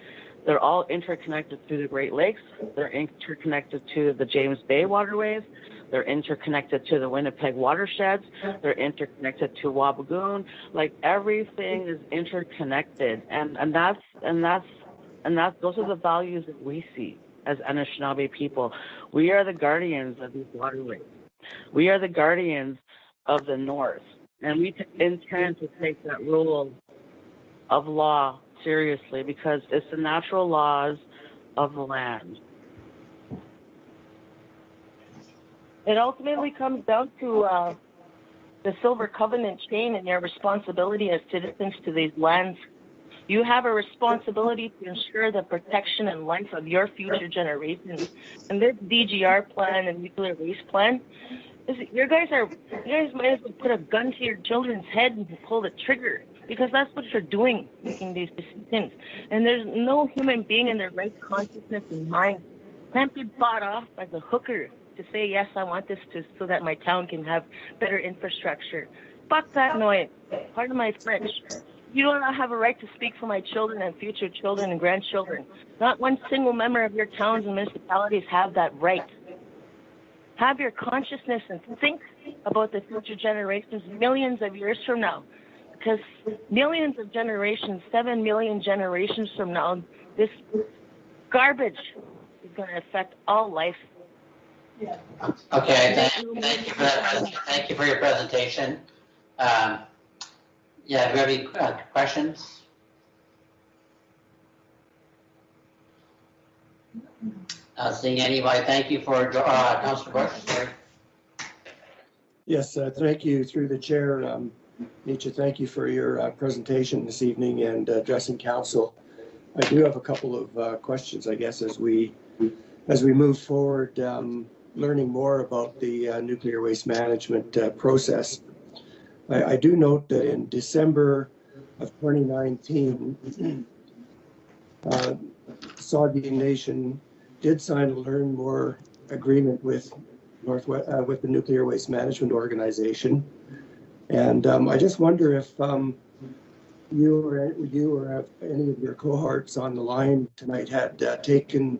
They're all interconnected through the Great Lakes. They're interconnected to the James Bay waterways. They're interconnected to the Winnipeg watersheds. They're interconnected to Wabigoon. Everything is interconnected, and those are the values that we see as Anishinaabe people. We are the guardians of these waterways. We are the guardians of the North. And we intend to take that rule of law seriously because it's the natural laws of the land. It ultimately comes down to the Silver Covenant chain and your responsibility as citizens to these lands. You have a responsibility to ensure the protection and life of your future generations. And this DGR plan and nuclear waste plan, you guys might as well put a gun to your children's head and pull the trigger, because that's what you're doing, making these decisions. And there's no human being in their right consciousness and mind can't be bought off by the hooker to say, yes, I want this so that my town can have better infrastructure. Fuck that noise. Pardon my French. You do not have a right to speak for my children and future children and grandchildren. Not one single member of your towns and municipalities have that right. Have your consciousness and think about the future generations millions of years from now. Because millions of generations, 7 million generations from now, this garbage is going to affect all life. Okay, thank you for that. Thank you for your presentation. Do you have any questions? Seeing anybody, thank you for Councilor Bush. Sorry. Yes, thank you through the chair. Neecha, thank you for your presentation this evening and addressing council. I do have a couple of questions, I guess, as we move forward, learning more about the nuclear waste management process. I do note that in December of 2019, Saugeen Nation did sign a Learn More agreement with with the Nuclear Waste Management Organization, and I just wonder if you or any of your cohorts on the line tonight had taken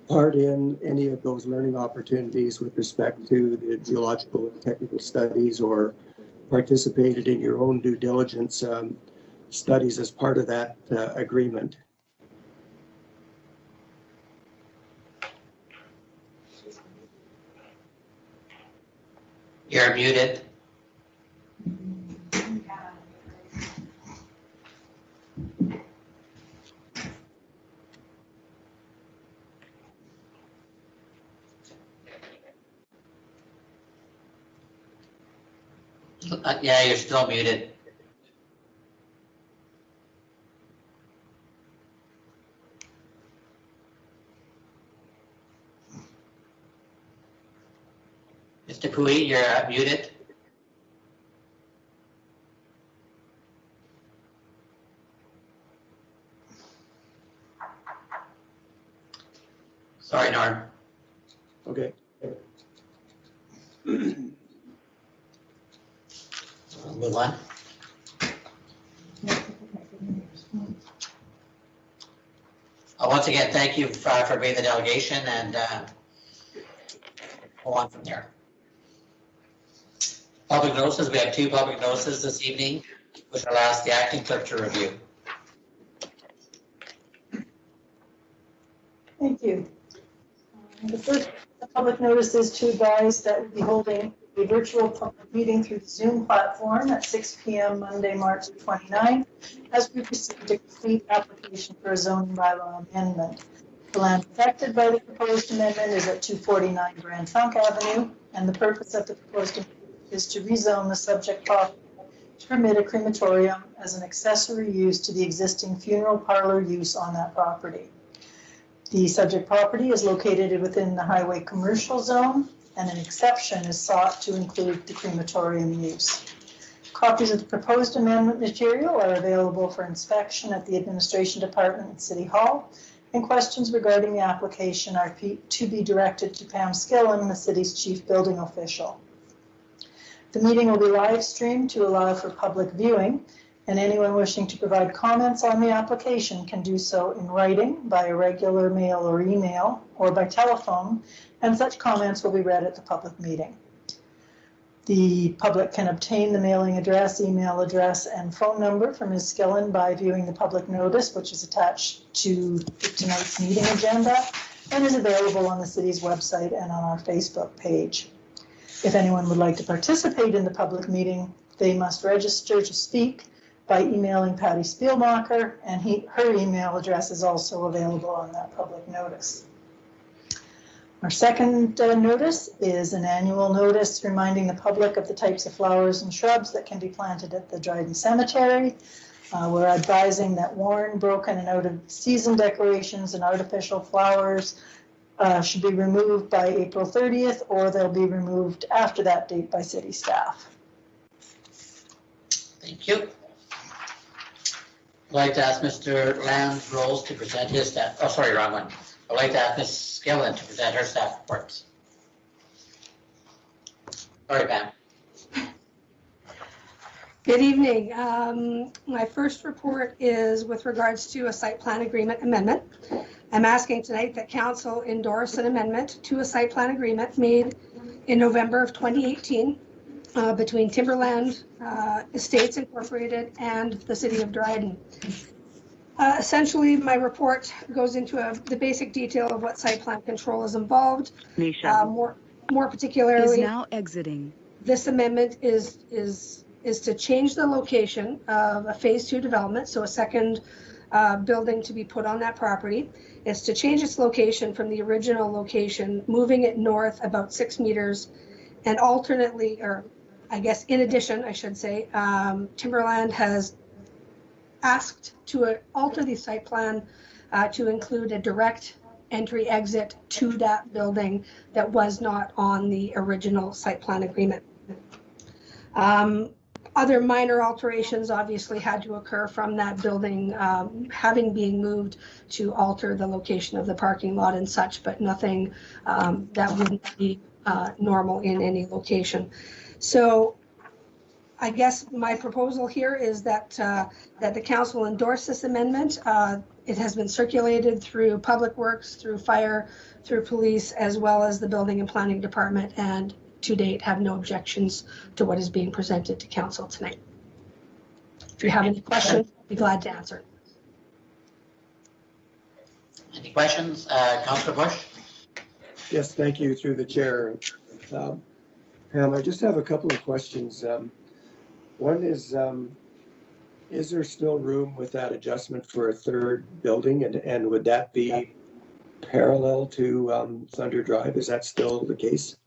part in any of those learning opportunities with respect to the geological and technical studies, or participated in your own due diligence studies as part of that agreement. You're muted. Yeah, you're still muted. Mr. Dupuis, you're muted. Sorry, Norm. Okay. We'll move on. once again, thank you for being the delegation, and go on from there. Public notices, we have 2 public notices this evening, which I'll ask the acting clerk to review. Thank you. The first public notice is to advise that we'll be holding a virtual public meeting through the Zoom platform at 6 p.m. Monday, March 29th, as we received a complete application for a zoning bylaw amendment. The land affected by the proposed amendment is at 249 Grand Trunk Avenue, and the purpose of the proposed amendment is to rezone the subject property to permit a crematorium as an accessory use to the existing funeral parlor use on that property. The subject property is located within the highway commercial zone, and an exception is sought to include the crematorium use. Copies of the proposed amendment material are available for inspection at the Administration Department at City Hall, and questions regarding the application are to be directed to Pam Skillen, the city's chief building official. The meeting will be live streamed to allow for public viewing, and anyone wishing to provide comments on the application can do so in writing by a regular mail or email or by telephone, and such comments will be read at the public meeting. The public can obtain the mailing address, email address, and phone number from Ms. Skillen by viewing the public notice, which is attached to tonight's meeting agenda and is available on the city's website and on our Facebook page. If anyone would like to participate in the public meeting, they must register to speak by emailing Patty Spielmacher, and her email address is also available on that public notice. Our second notice is an annual notice reminding the public of the types of flowers and shrubs that can be planted at the Dryden Cemetery. We're advising that worn, broken, and out-of-season decorations and artificial flowers should be removed by April 30th, or they'll be removed after that date by city staff. Thank you. I'd like to ask Mr. Lambs-Rose to present his staff. Oh, sorry, wrong one. I'd like to ask Ms. Skillen to present her staff reports. Sorry, Pam. Good evening. My first report is with regards to a site plan agreement amendment. I'm asking tonight that council endorse an amendment to a site plan agreement made in November of 2018 between Timberland Estates Incorporated and the city of Dryden. Essentially, my report goes into the basic detail of what site plan control is involved. Neecha. More particularly, is now exiting. This amendment is to change the location of a phase 2 development, so a second building to be put on that property. It's to change its location from the original location, moving it north about 6 meters, and alternately, or I guess in addition, I should say, Timberland has asked to alter the site plan to include a direct entry exit to that building that was not on the original site plan agreement. Other minor alterations obviously had to occur from that building having been moved to alter the location of the parking lot and such, but nothing that wouldn't be normal in any location. So I guess my proposal here is that that the council endorse this amendment. It has been circulated through Public Works, through Fire, through Police, as well as the Building and Planning Department, and to date have no objections to what is being presented to council tonight. If you have any questions, I'd be glad to answer. Any questions? Councillor Bush? Yes, thank you, through the chair. Pam, I just have a couple of questions. One is there still room with that adjustment for a third building, and would that be parallel to Thunder Drive? Is that still the case?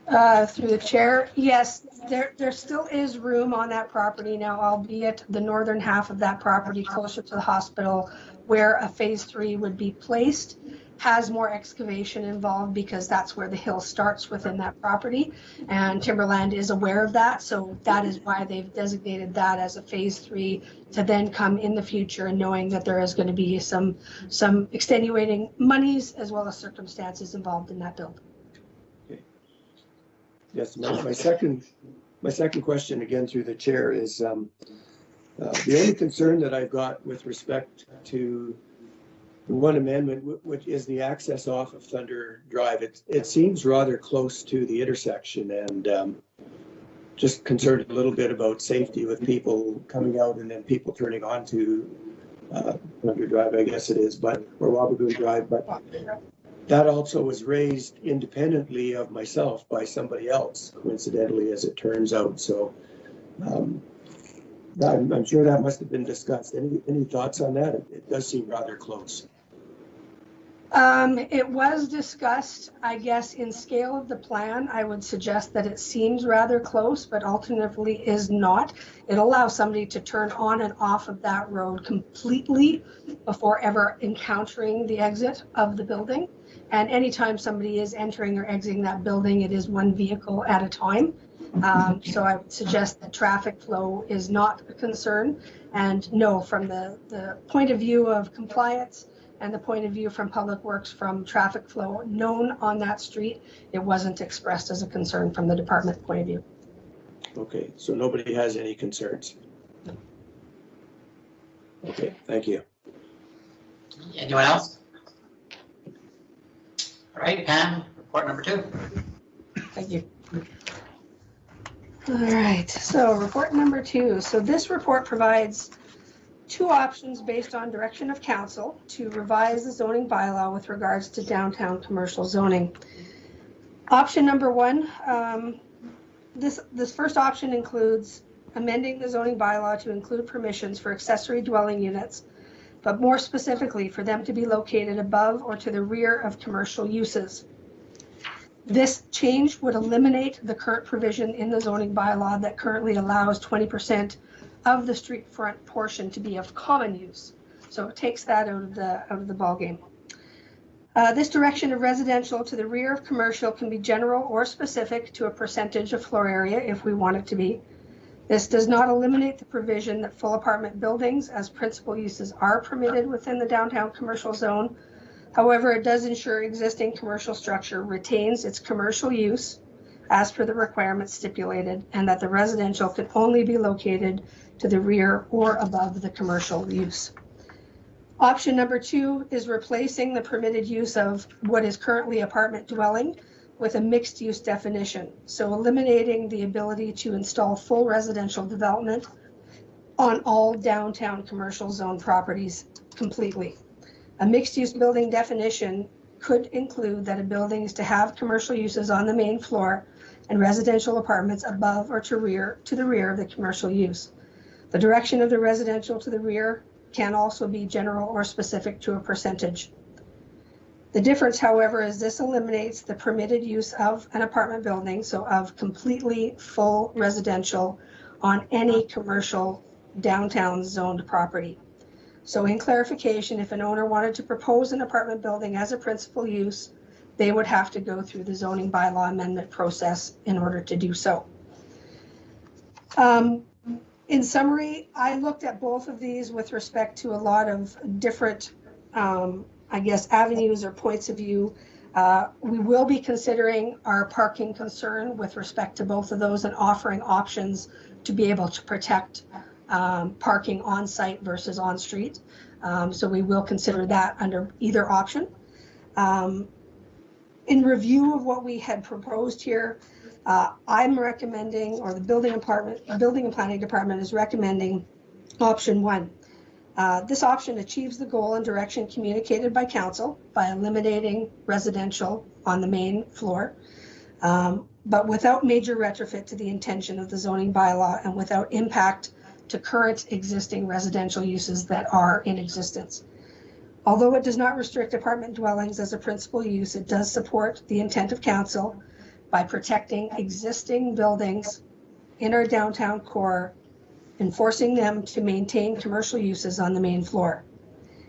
Through the chair, yes, there still is room on that property now, albeit the northern half of that property closer to the hospital where a phase 3 would be placed has more excavation involved, because that's where the hill starts within that property, and Timberland is aware of that. So that is why they've designated that as a phase 3 to then come in the future, and knowing that there is going to be some extenuating monies as well as circumstances involved in that build. Okay. Yes, my second question, again through the chair, is the only concern that I've got with respect to one amendment, which is the access off of Thunder Drive. It seems rather close to the intersection, and just concerned a little bit about safety with people coming out and then people turning onto Thunder Drive, I guess it is, but or Wabigoon Drive. But that also was raised independently of myself by somebody else, coincidentally, as it turns out. So I'm sure that must have been discussed. Any thoughts on that? It does seem rather close. It was discussed, I guess, in scale of the plan. I would suggest that it seems rather close, but alternatively is not. It allows somebody to turn on and off of that road completely before ever encountering the exit of the building. And anytime somebody is entering or exiting that building, it is one vehicle at a time. So I would suggest that traffic flow is not a concern. And no, from the point of view of compliance and the point of view from Public Works, from traffic flow known on that street, it wasn't expressed as a concern from the department point of view. Okay, so nobody has any concerns? No. Okay, thank you. Anyone else? All right, Pam, report number 2. Thank you. All right, so report number 2. So this report provides 2 options based on direction of council to revise the zoning bylaw with regards to downtown commercial zoning. Option number 1, this first option includes amending the zoning bylaw to include permissions for accessory dwelling units, but more specifically for them to be located above or to the rear of commercial uses. This change would eliminate the current provision in the zoning bylaw that currently allows 20% of the street front portion to be of common use. So it takes that out of the ballgame. This direction of residential to the rear of commercial can be general or specific to a percentage of floor area if we want it to be. This does not eliminate the provision that full apartment buildings as principal uses are permitted within the downtown commercial zone. However, it does ensure existing commercial structure retains its commercial use as per the requirements stipulated, and that the residential can only be located to the rear or above the commercial use. Option number 2 is replacing the permitted use of what is currently apartment dwelling with a mixed use definition. So eliminating the ability to install full residential development on all downtown commercial zone properties completely. A mixed use building definition could include that a building is to have commercial uses on the main floor and residential apartments above or to the rear of the commercial use. The direction of the residential to the rear can also be general or specific to a percentage. The difference, however, is this eliminates the permitted use of an apartment building, so of completely full residential on any commercial downtown zoned property. So in clarification, if an owner wanted to propose an apartment building as a principal use, they would have to go through the zoning bylaw amendment process in order to do so. In summary, I looked at both of these with respect to a lot of different, I guess, avenues or points of view. We will be considering our parking concern with respect to both of those and offering options to be able to protect parking on site versus on street. So we will consider that under either option. In review of what we had proposed here, I'm recommending, or the building and planning department is recommending option 1. This option achieves the goal and direction communicated by council by eliminating residential on the main floor, but without major retrofit to the intention of the zoning bylaw and without impact to current existing residential uses that are in existence. Although it does not restrict apartment dwellings as a principal use, it does support the intent of council by protecting existing buildings in our downtown core and forcing them to maintain commercial uses on the main floor.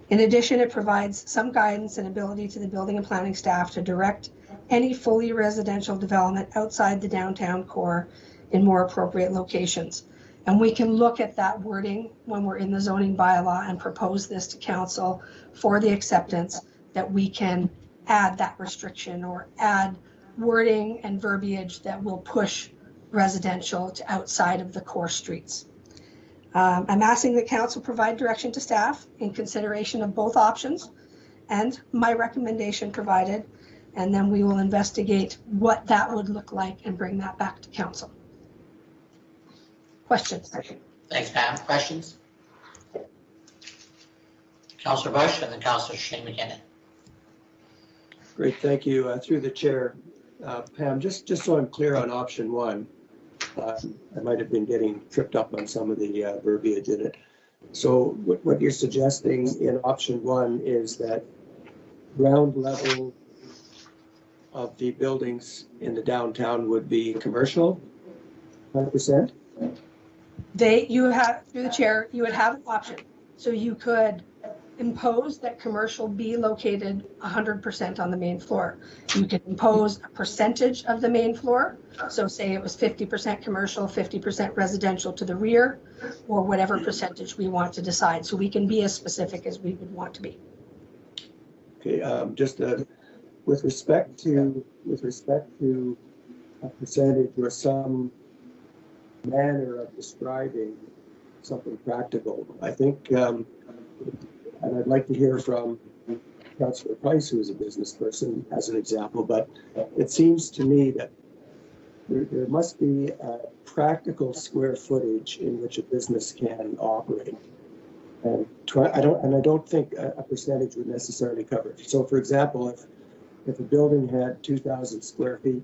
In addition, it provides some guidance and ability to the building and planning staff to direct any fully residential development outside the downtown core in more appropriate locations. And we can look at that wording when we're in the zoning bylaw and propose this to council for the acceptance, that we can add that restriction or add wording and verbiage that will push residential to outside of the core streets. I'm asking that council provide direction to staff in consideration of both options and my recommendation provided, and then we will investigate what that would look like and bring that back to council. Questions? Thanks, Pam. Questions? Councillor Bush and then Councillor Shane McKinnon. Great, thank you. Through the chair, Pam, just so I'm clear on option one, I might have been getting tripped up on some of the verbiage in it. So what you're suggesting in option one is that ground level of the buildings in the downtown would be commercial, 100%? You have, through the chair, you would have an option. So you could impose that commercial be located 100% on the main floor. You could impose a percentage of the main floor. So say it was 50% commercial, 50% residential to the rear, or whatever percentage we want to decide. So we can be as specific as we would want to be. Okay, with respect to a percentage or some manner of describing something practical, I think, and I'd like to hear from Councillor Price, who is a business person, as an example, but it seems to me that there must be a practical square footage in which a business can operate. And I don't think a percentage would necessarily cover it. So, for example, if a building had 2,000 square feet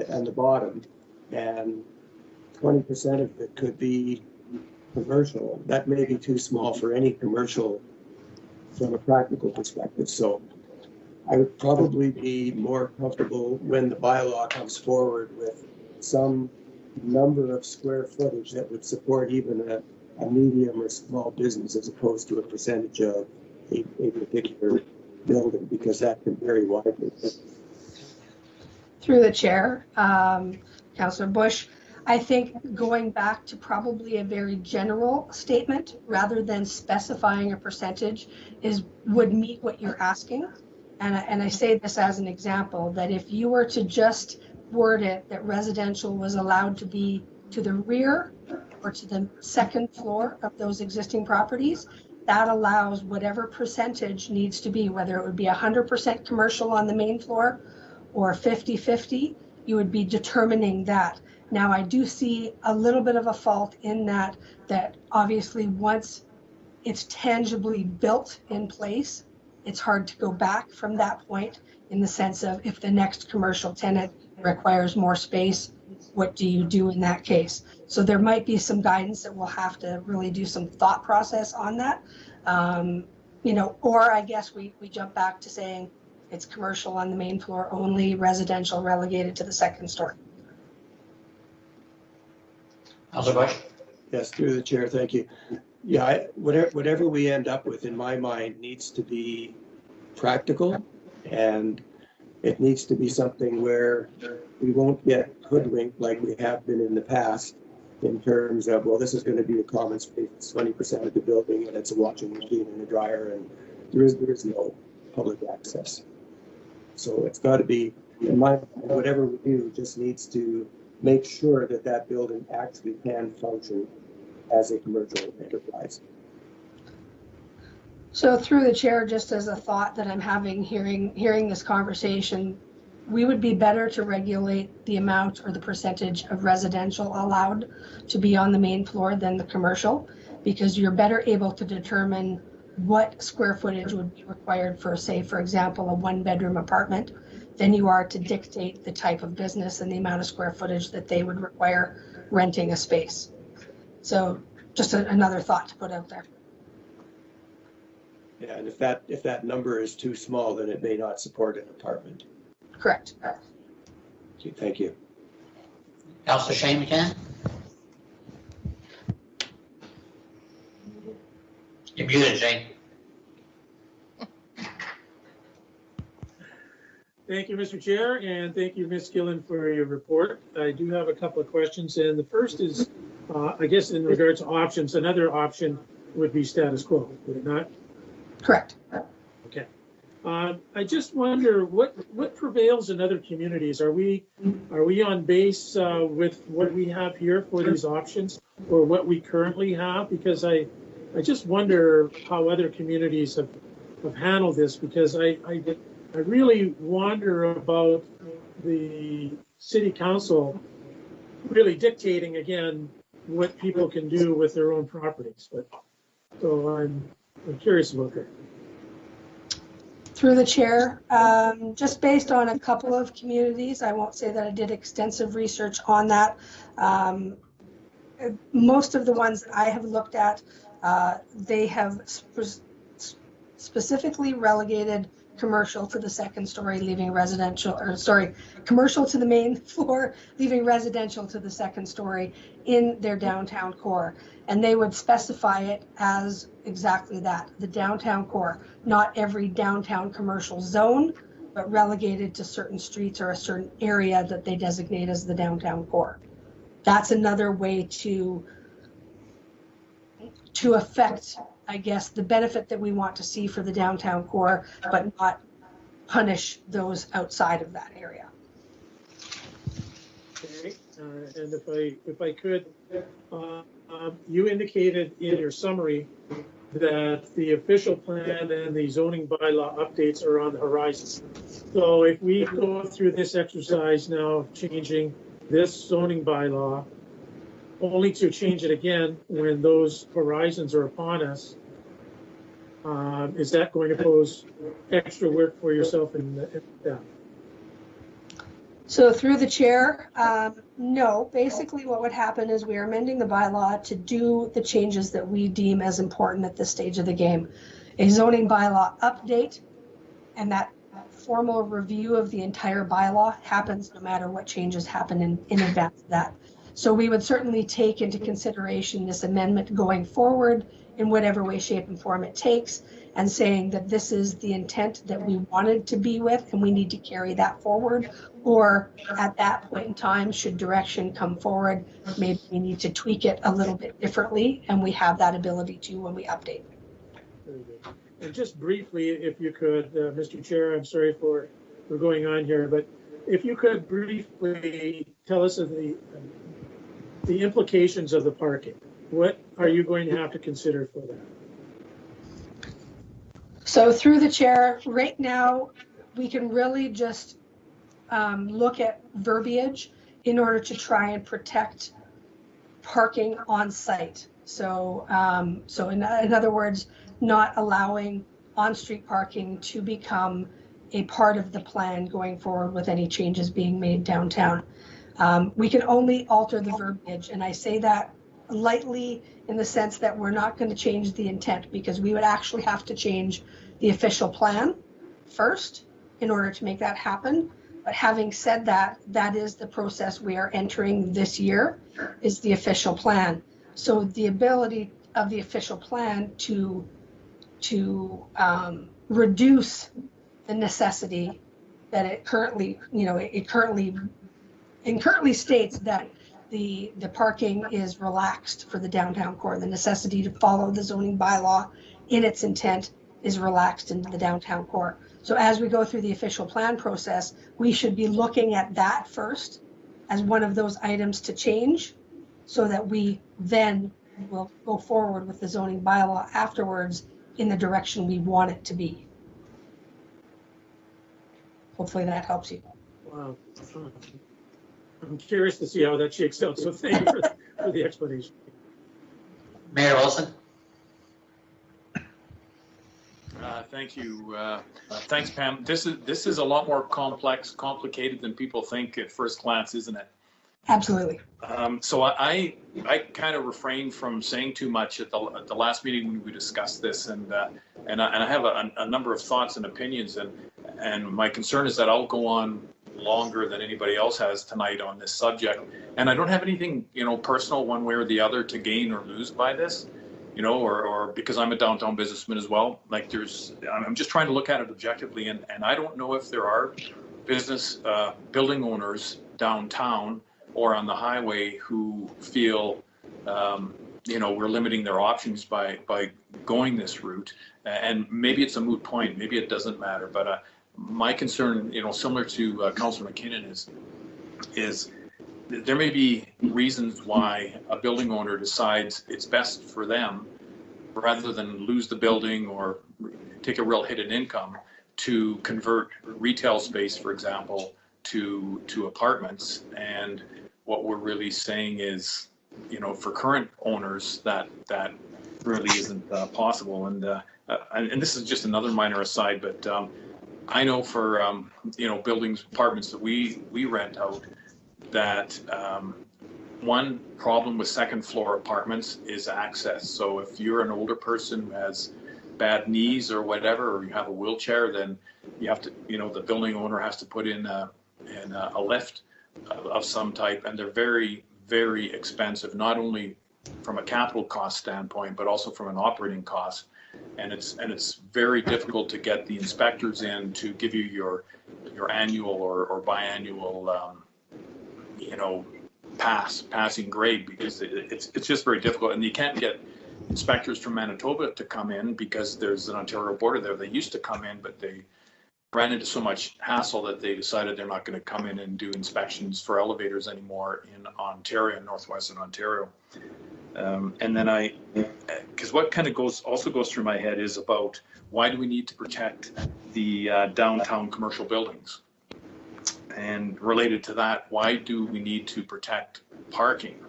on the bottom, and 20% of it could be commercial, that may be too small for any commercial from a practical perspective. So I would probably be more comfortable when the bylaw comes forward with some number of square footage that would support even a medium or small business, as opposed to a percentage of a particular building, because that can vary widely. Through the chair, Councillor Bush, I think going back to probably a very general statement rather than specifying a percentage would meet what you're asking. And I say this as an example, that if you were to just word it that residential was allowed to be to the rear or to the second floor of those existing properties, that allows whatever percentage needs to be, whether it would be 100% commercial on the main floor or 50-50, you would be determining that. Now, I do see a little bit of a fault in that obviously once it's tangibly built in place, it's hard to go back from that point, in the sense of if the next commercial tenant requires more space, what do you do in that case? So there might be some guidance that we'll have to really do some thought process on that. Or I guess we jump back to saying it's commercial on the main floor only, residential relegated to the second story. Councillor Bush. Yes, through the chair, thank you. Yeah, whatever we end up with, in my mind, needs to be practical, and it needs to be something where we won't get hoodwinked like we have been in the past, in terms of, well, this is going to be a common space, it's 20% of the building, and it's a washing machine and a dryer, and there is no public access. So it's got to be, in my mind, whatever we do just needs to make sure that that building actually can function as a commercial enterprise. So through the chair, just as a thought that I'm having hearing this conversation, we would be better to regulate the amount or the percentage of residential allowed to be on the main floor than the commercial, because you're better able to determine what square footage would be required for, say, for example, a one-bedroom apartment, than you are to dictate the type of business and the amount of square footage that they would require renting a space. So just another thought to put out there. Yeah, and if that number is too small, then it may not support an apartment. Correct. Okay, thank you. Councillor Shane McKinnon. You're muted, Shane. Thank you, Mr. Chair, and thank you, Ms. Gillen, for your report. I do have a couple of questions, and the first is, I guess, in regards to options. Another option would be status quo, would it not? Correct. Okay. I just wonder what prevails in other communities. Are we on base with what we have here for these options, or what we currently have? Because I just wonder how other communities have handled this, because I really wonder about the city council really dictating again what people can do with their own properties. But so I'm curious about that. Through the chair, just based on a couple of communities, I won't say that I did extensive research on that. Most of the ones that I have looked at, they have specifically relegated commercial to the second story, leaving residential, or sorry, commercial to the main floor, leaving residential to the second story in their downtown core. And they would specify it as exactly that, the downtown core, not every downtown commercial zone, but relegated to certain streets or a certain area that they designate as the downtown core. That's another way to affect, I guess, the benefit that we want to see for the downtown core, but not punish those outside of that area. Okay, and if I could, you indicated in your summary that the official plan and the zoning bylaw updates are on the horizon. So if we go through this exercise now of changing this zoning bylaw, only to change it again when those horizons are upon us, is that going to pose extra work for yourself and staff? So through the chair, no. Basically what would happen is we are amending the bylaw to do the changes that we deem as important at this stage of the game. A zoning bylaw update, and that formal review of the entire bylaw happens no matter what changes happen in advance of that. So we would certainly take into consideration this amendment going forward in whatever way, shape, and form it takes, and saying that this is the intent that we wanted to be with, and we need to carry that forward. Or at that point in time, should direction come forward, maybe we need to tweak it a little bit differently, and we have that ability to when we update. Very good. And just briefly, if you could, Mr. Chair, I'm sorry for going on here, but if you could briefly tell us of the implications of the parking. What are you going to have to consider for that? So through the chair, right now, we can really just look at verbiage in order to try and protect parking on site. So, in other words, not allowing on-street parking to become a part of the plan going forward with any changes being made downtown. We can only alter the verbiage, and I say that lightly in the sense that we're not going to change the intent, because we would actually have to change the official plan first in order to make that happen. But having said that, that is the process we are entering this year, is the official plan. So the ability of the official plan to reduce the necessity that it currently, it currently states that the parking is relaxed for the downtown core. The necessity to follow the zoning bylaw in its intent is relaxed into the downtown core. So as we go through the official plan process, we should be looking at that first as one of those items to change, so that we then will go forward with the zoning bylaw afterwards in the direction we want it to be. Hopefully that helps you. Wow. I'm curious to see how that shakes out, so thank you for the explanation. Mayor Wilson? Thank you. Thanks, Pam. This is a lot more complicated than people think at first glance, isn't it? Absolutely. So I kind of refrained from saying too much at the last meeting when we discussed this, and I have a number of thoughts and opinions, and my concern is that I'll go on longer than anybody else has tonight on this subject, and I don't have anything personal one way or the other to gain or lose by this, or because I'm a downtown businessman as well. Like I'm just trying to look at it objectively, and I don't know if there are business building owners downtown or on the highway who feel we're limiting their options by going this route. And maybe it's a moot point, maybe it doesn't matter, but my concern, similar to Councillor McKinnon, is there may be reasons why a building owner decides it's best for them, rather than lose the building or take a real hit in income to convert retail space, for example, to apartments. And what we're really saying is, you know, for current owners, that really isn't possible. And this is just another minor aside, but I know for you know, buildings, apartments that we rent out, that one problem with second floor apartments is access. So if you're an older person who has bad knees or whatever, or you have a wheelchair, then you have to, you know, the building owner has to put in a lift of some type, and they're very, very expensive, not only from a capital cost standpoint, but also from an operating cost. And it's very difficult to get the inspectors in to give you your annual or biannual you know, passing grade, because it's just very difficult. And you can't get inspectors from Manitoba to come in because there's an Ontario border there. They used to come in, but they ran into so much hassle that they decided they're not going to come in and do inspections for elevators anymore in Ontario, northwestern Ontario. And then because what kind of also goes through my head is about, why do we need to protect the downtown commercial buildings? And related to that, why do we need to protect parking?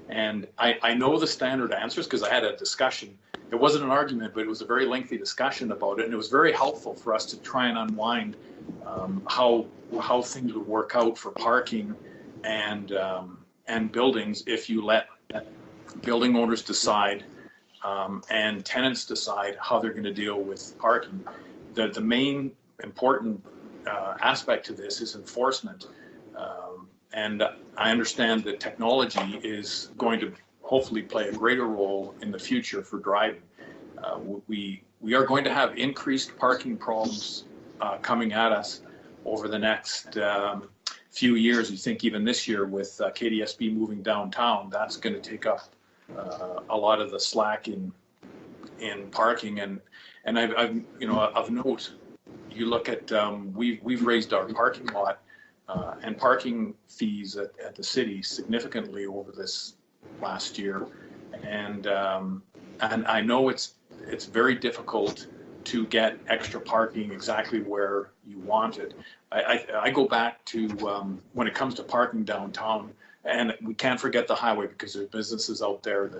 And I know the standard answers because I had a discussion. It wasn't an argument, but it was a very lengthy discussion about it. And it was very helpful for us to try and unwind how things would work out for parking and buildings if you let building owners decide and tenants decide how they're going to deal with parking. The main important aspect to this is enforcement. And I understand that technology is going to hopefully play a greater role in the future for Dryden. We are going to have increased parking problems coming at us over the next few years. You think even this year with KDSB moving downtown, that's going to take up a lot of the slack in parking. And I've you know, of note, you look at we've raised our parking lot and parking fees at the city significantly over this last year, and I know it's very difficult to get extra parking exactly where you want it. I go back to when it comes to parking downtown, and we can't forget the highway because there's businesses out there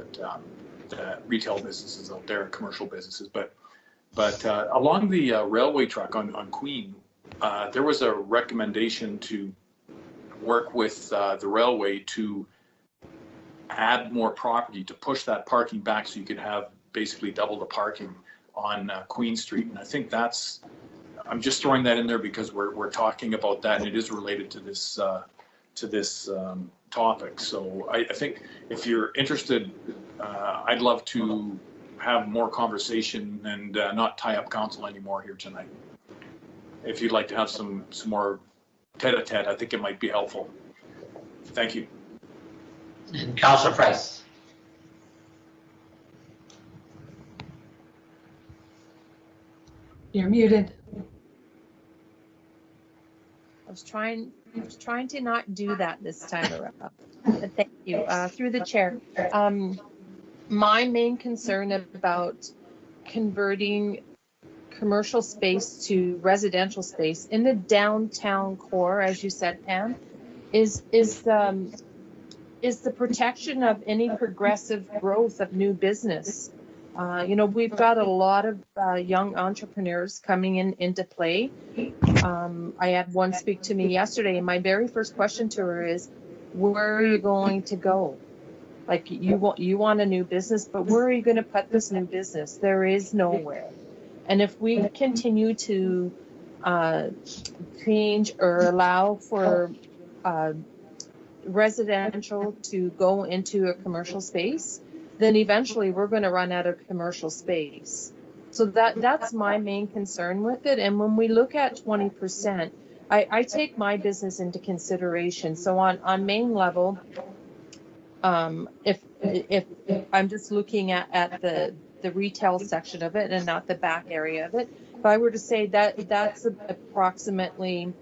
that retail businesses out there, commercial businesses, but along the railway track on Queen, there was a recommendation to work with the railway to add more property to push that parking back so you could have basically double the parking on Queen Street. And I think I'm just throwing that in there because we're talking about that, and it is related to this topic. So I think if you're interested, I'd love to have more conversation and not tie up council anymore here tonight. If you'd like to have some more tete-a-tete, I think it might be helpful. Thank you. And Councillor Price. You're muted. I was trying to not do that this time around, but thank you. Through the chair. My main concern about converting commercial space to residential space in the downtown core, as you said, Pam, is the protection of any progressive growth of new business. You know, we've got a lot of young entrepreneurs coming into play. I had one speak to me yesterday, and my very first question to her is, where are you going to go? Like, you want a new business, but where are you going to put this new business? There is nowhere. And if we continue to change or allow for residential to go into a commercial space, then eventually we're going to run out of commercial space. So that's my main concern with it. And when we look at 20%, I take my business into consideration. So on main level, if I'm just looking at the retail section of it and not the back area of it, if I were to say that's approximately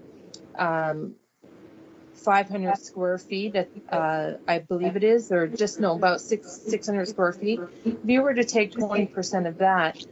500 square feet, I believe it is, or just about 600 square feet. If you were to take 20% of that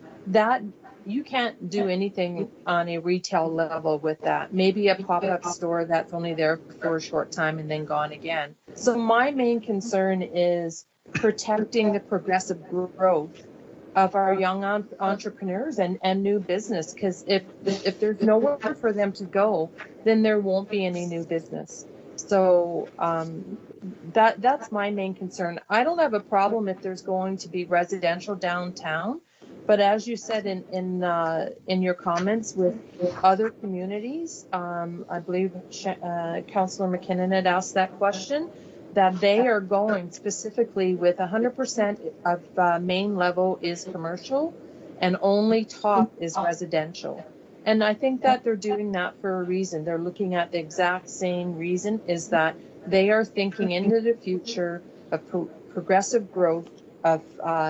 you can't do anything on a retail level with that. Maybe a pop-up store that's only there for a short time and then gone again. So my main concern is protecting the progressive growth of our young entrepreneurs and new business, because if there's nowhere for them to go, then there won't be any new business. So that's my main concern. I don't have a problem if there's going to be residential downtown, but as you said in your comments with other communities, I believe Councillor McKinnon had asked that question, that they are going specifically with 100% of main level is commercial and only top is residential. And I think that they're doing that for a reason. They're looking at the exact same reason, is that they are thinking into the future of progressive growth of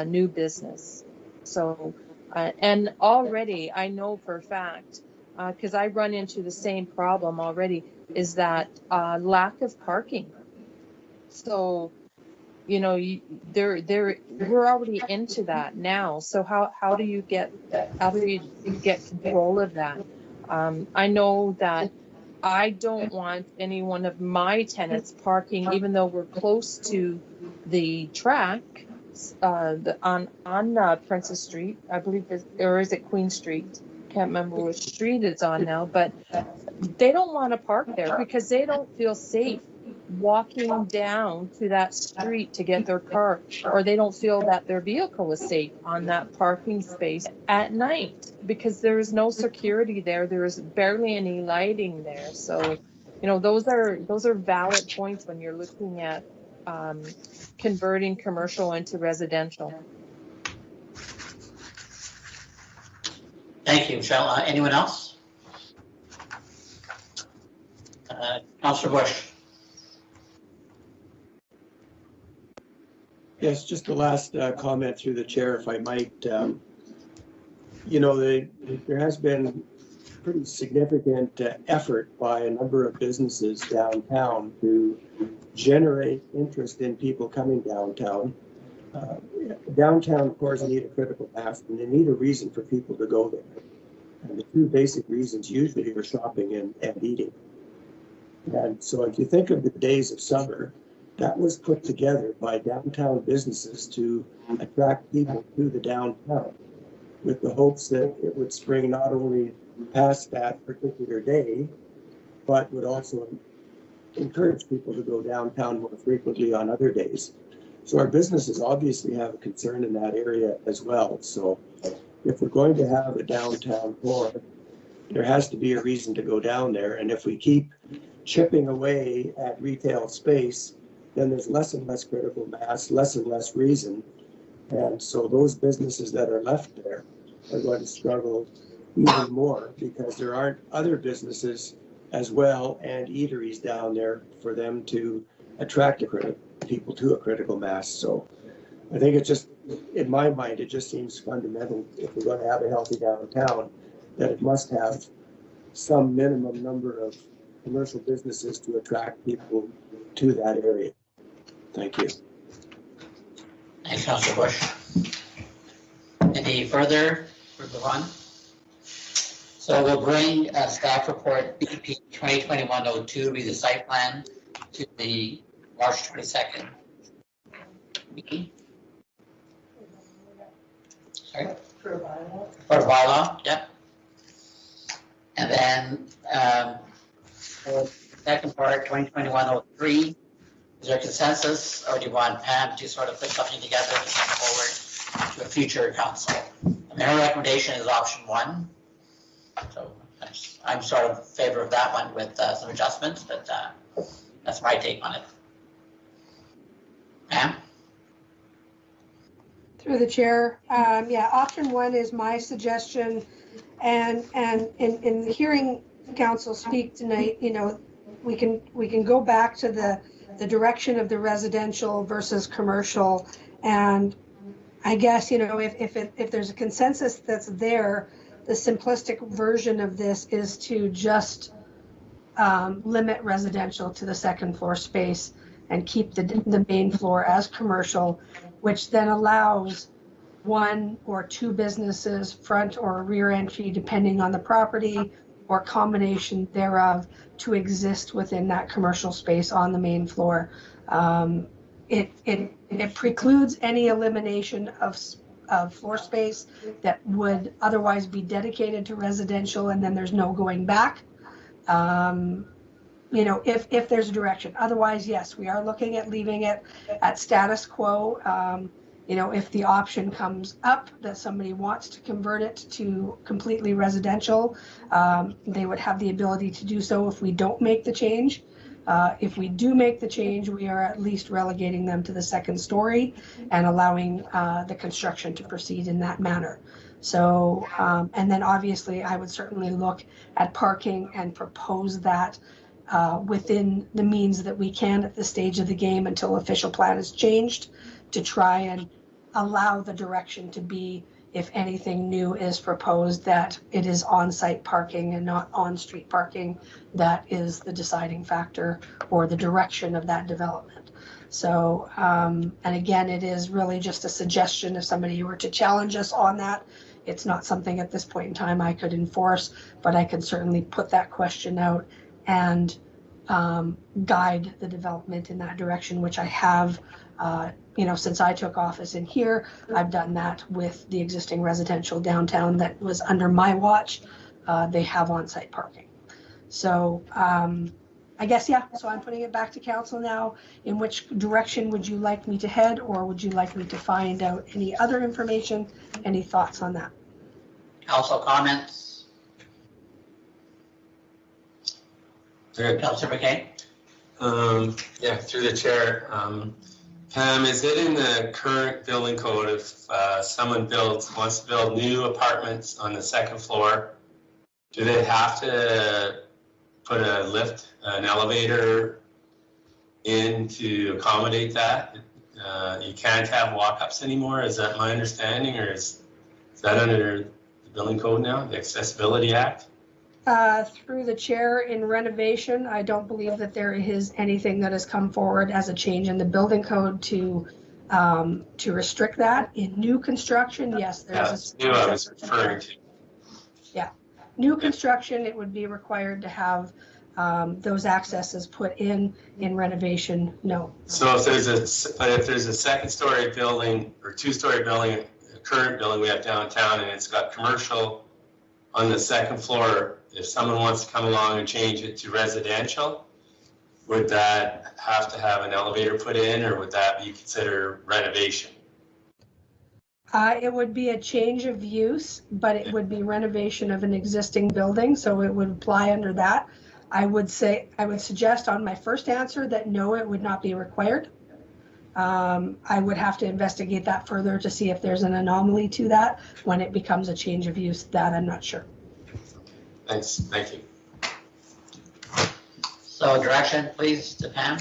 new business. So, and already I know for a fact, because I run into the same problem already, is that lack of parking. So, you know, we're already into that now. So how do you get control of that? I know that I don't want any one of my tenants parking, even though we're close to the track on Princess Street, I believe, or is it Queen Street? Can't remember which street it's on now, but they don't want to park there because they don't feel safe walking down to that street to get their car, or they don't feel that their vehicle is safe on that parking space at night because there is no security there. There is barely any lighting there. So, you know, those are valid points when you're looking at converting commercial into residential. Thank you, Michelle. Anyone else? Councillor Bush. Yes, just the last comment through the chair, if I might. You know, there has been pretty significant effort by a number of businesses downtown to generate interest in people coming downtown. Downtown, of course, need a critical mass, and they need a reason for people to go there. And the two basic reasons usually are shopping and eating. And so if you think of the days of summer, that was put together by downtown businesses to attract people to the downtown with the hopes that it would spring not only past that particular day, but would also encourage people to go downtown more frequently on other days. So our businesses obviously have a concern in that area as well. So if we're going to have a downtown core, there has to be a reason to go down there. And if we keep chipping away at retail space, then there's less and less critical mass, less and less reason. And so those businesses that are left there are going to struggle even more because there aren't other businesses as well and eateries down there for them to attract people to a critical mass. So I think it just, in my mind, it just seems fundamental if we're going to have a healthy downtown that it must have some minimum number of commercial businesses to attract people to that area. Thank you. Thanks, Councillor Bush. Any further? We'll move on. So we'll bring staff report BP 2021-02, be the site plan, to the March 22nd meeting. Sorry? For a bylaw. For a bylaw, yep. And then for the second part, 2021-03. Is there consensus, or do you want Pam to sort of put something together to come forward to a future council? And their recommendation is option 1. So I'm sort of in favor of that one with some adjustments, but that's my take on it. Pam? Through the chair, yeah, option 1 is my suggestion, and in hearing council speak tonight, you know, we can go back to the direction of the residential versus commercial, and I guess, you know, if there's a consensus that's there, the simplistic version of this is to just limit residential to the second floor space and keep the main floor as commercial, which then allows one or two businesses, front or rear entry, depending on the property, or combination thereof, to exist within that commercial space on the main floor. It precludes any elimination of floor space that would otherwise be dedicated to residential, and then there's no going back. You know, if there's a direction. Otherwise, yes, we are looking at leaving it at status quo. You know, if the option comes up that somebody wants to convert it to completely residential, they would have the ability to do so if we don't make the change. If we do make the change, we are at least relegating them to the second story and allowing the construction to proceed in that manner. So, and then obviously I would certainly look at parking and propose that within the means that we can at this stage of the game until official plan is changed, to try and allow the direction to be, if anything new is proposed, that it is on-site parking and not on-street parking that is the deciding factor or the direction of that development. So, and again, it is really just a suggestion. If somebody were to challenge us on that, it's not something at this point in time I could enforce, but I could certainly put that question out and guide the development in that direction, which I have, you know, since I took office in here. I've done that with the existing residential downtown that was under my watch. They have on-site parking. So I guess, yeah, so I'm putting it back to council now. In which direction would you like me to head, or would you like me to find out any other information? Any thoughts on that? Council comments? Councilor McCain? Yeah, through the chair. Pam, is it in the current building code if someone wants to build new apartments on the second floor, do they have to put a lift, an elevator in to accommodate that? You can't have walk-ups anymore, is that my understanding, or is that under the building code now, the Accessibility Act? Through the chair, in renovation, I don't believe that there is anything that has come forward as a change in the building code to restrict that. In new construction, yes, there's new I was referring to. Yeah, new construction, it would be required to have those accesses put in renovation, no. So if there's a second story building or two-story building, a current building we have downtown, and it's got commercial on the second floor, if someone wants to come along and change it to residential, would that have to have an elevator put in, or would that be considered renovation? It would be a change of use, but it would be renovation of an existing building, so it would apply under that. I would suggest on my first answer that no, it would not be required. I would have to investigate that further to see if there's an anomaly to that when it becomes a change of use. That I'm not sure. Thanks. Thank you. So direction, please, to Pam.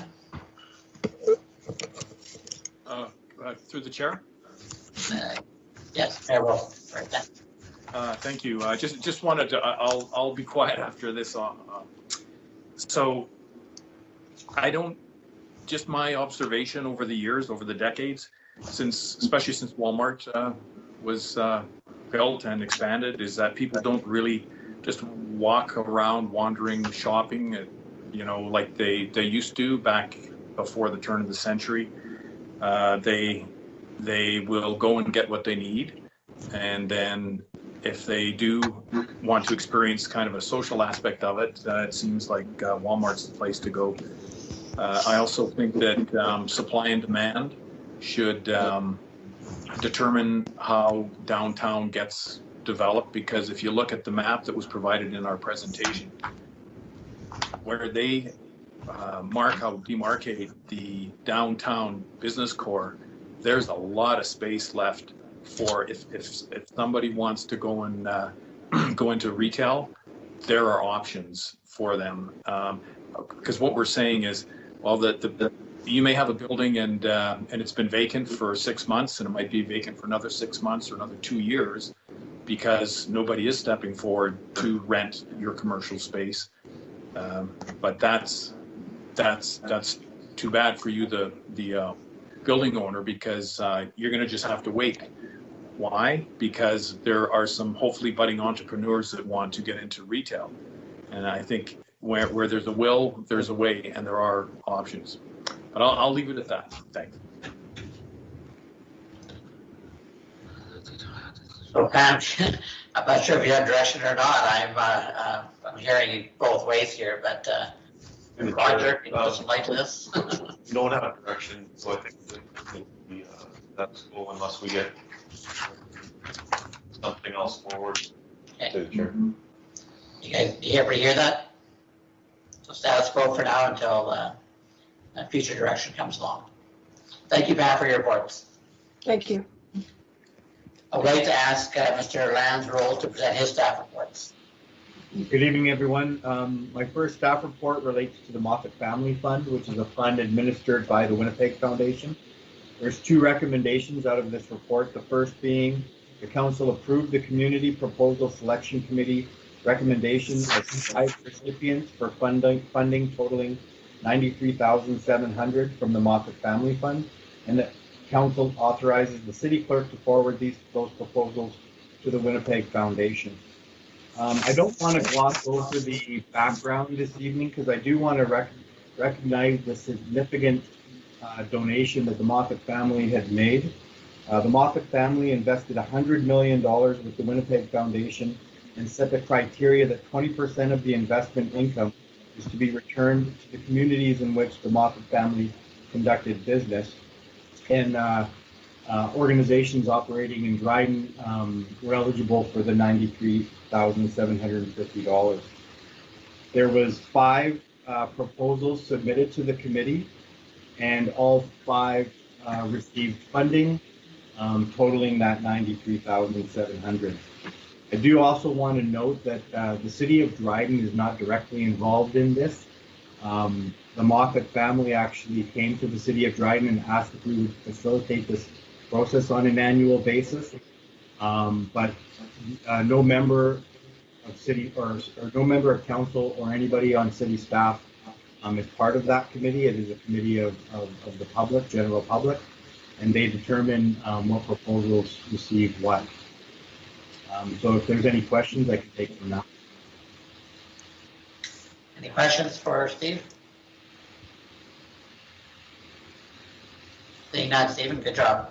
Through the chair. Yes, Mayor Wolf. Thank you. I just wanted to. I'll be quiet after this. So I don't. Just my observation over the years, over the decades, especially since Walmart was built and expanded, is that people don't really just walk around wandering, shopping, you know, like they used to back before the turn of the century. They will go and get what they need, and then if they do want to experience kind of a social aspect of it, it seems like Walmart's the place to go. I also think that supply and demand should determine how downtown gets developed, because if you look at the map that was provided in our presentation, where they demarcate the downtown business core, there's a lot of space left for if somebody wants to go and go into retail, there are options for them. Because what we're saying is, well, you may have a building and it's been vacant for 6 months, and it might be vacant for another 6 months or another 2 years because nobody is stepping forward to rent your commercial space. But that's too bad for you, the building owner, because you're going to just have to wait Why? Because there are some hopefully budding entrepreneurs that want to get into retail. And I think where there's a will, there's a way, and there are options. But I'll leave it at that. Thanks. So Pam, I'm not sure if you have direction or not. I'm hearing both ways here, but Roger, can you put some light to this? We don't have a direction, so I think that's cool unless we get something else forward to the chair. You guys, you ever hear that? So status quo for now until future direction comes along. Thank you, Pam, for your reports. Thank you. I would like to ask Mr. Landsroll to present his staff reports. Good evening, everyone. My first staff report relates to the Moffat Family Fund, which is a fund administered by the Winnipeg Foundation. There's two recommendations out of this report. The first being the council approved the Community Proposal Selection Committee recommendation of 5 recipients for funding totaling $93,700 from the Moffat Family Fund, and that council authorizes the city clerk to forward those proposals to the Winnipeg Foundation. I don't want to gloss over the background this evening because I do want to recognize the significant donation that the Moffat family has made. The Moffat family invested $100 million with the Winnipeg Foundation and set the criteria that 20% of the investment income is to be returned to the communities in which the Moffat family conducted business. And organizations operating in Dryden were eligible for the $93,750. There was 5 proposals submitted to the committee, and all 5 received funding, totaling that $93,700. I do also want to note that the city of Dryden is not directly involved in this. The Moffat family actually came to the city of Dryden and asked if we would facilitate this process on an annual basis, but no member of city or no member of council or anybody on city staff is part of that committee. It is a committee of the public, general public, and they determine what proposals receive what. So if there's any questions, I can take them now. Any questions for Steve? Seeing none, Stephen, good job.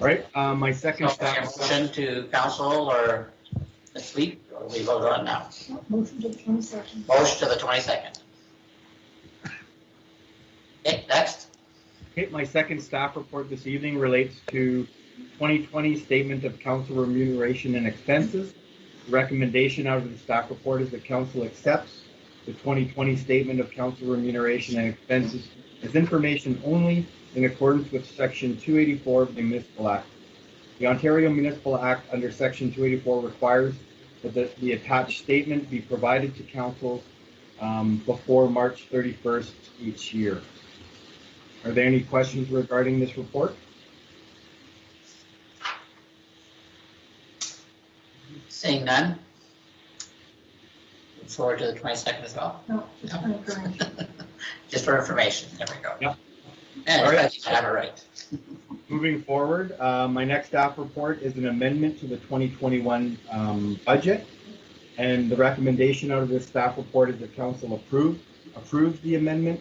All right, my second staff. Motion to council or this week, or we vote on now? Motion to the 22nd. Motion to the 22nd. Okay, next. Okay, my second staff report this evening relates to 2020 Statement of Council Remuneration and Expenses. The recommendation out of the staff report is that council accepts the 2020 Statement of Council Remuneration and Expenses as information only in accordance with Section 284 of the Municipal Act. The Ontario Municipal Act under Section 284 requires that the attached statement be provided to council before March 31st each year. Are there any questions regarding this report? Seeing none. Look forward to the 22nd as well. No, just for information. Just for information. There we go. Yep. And All right. I have it right. Moving forward, my next staff report is an amendment to the 2021 budget. And the recommendation out of this staff report is that council approves the amendment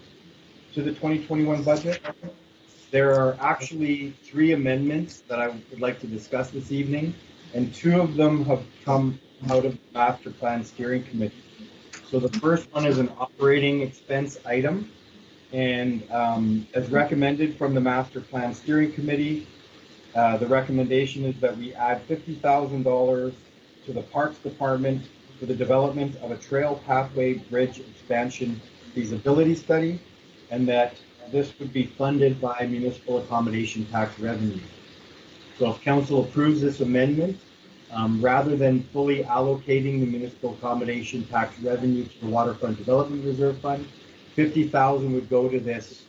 to the 2021 budget. There are actually 3 amendments that I would like to discuss this evening, and 2 of them have come out of the Master Plan Steering Committee. So the first one is an operating expense item, and as recommended from the Master Plan Steering Committee, the recommendation is that we add $50,000 to the Parks Department for the development of a trail pathway bridge expansion feasibility study, and that this would be funded by municipal accommodation tax revenue. So if council approves this amendment, rather than fully allocating the municipal accommodation tax revenue to the Waterfront Development Reserve Fund, $50,000 would go to this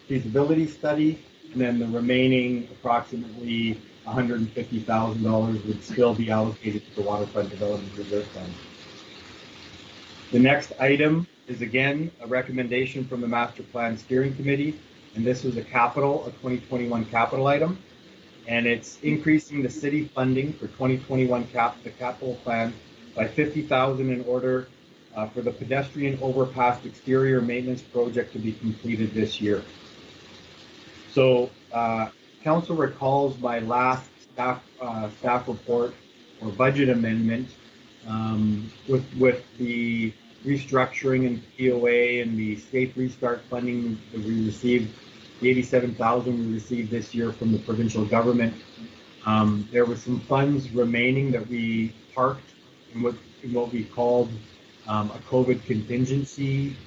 feasibility study, and then the remaining approximately $150,000 would still be allocated to the Waterfront Development Reserve Fund. The next item is again a recommendation from the Master Plan Steering Committee, and this is a 2021 capital item. and it's increasing the city funding for 2021 the capital plan by $50,000 in order for the pedestrian overpass exterior maintenance project to be completed this year. So council recalls my last staff report or budget amendment with the restructuring and POA and the safe restart funding that we received, the $87,000 we received this year from the provincial government. There were some funds remaining that we parked in what we called a COVID contingency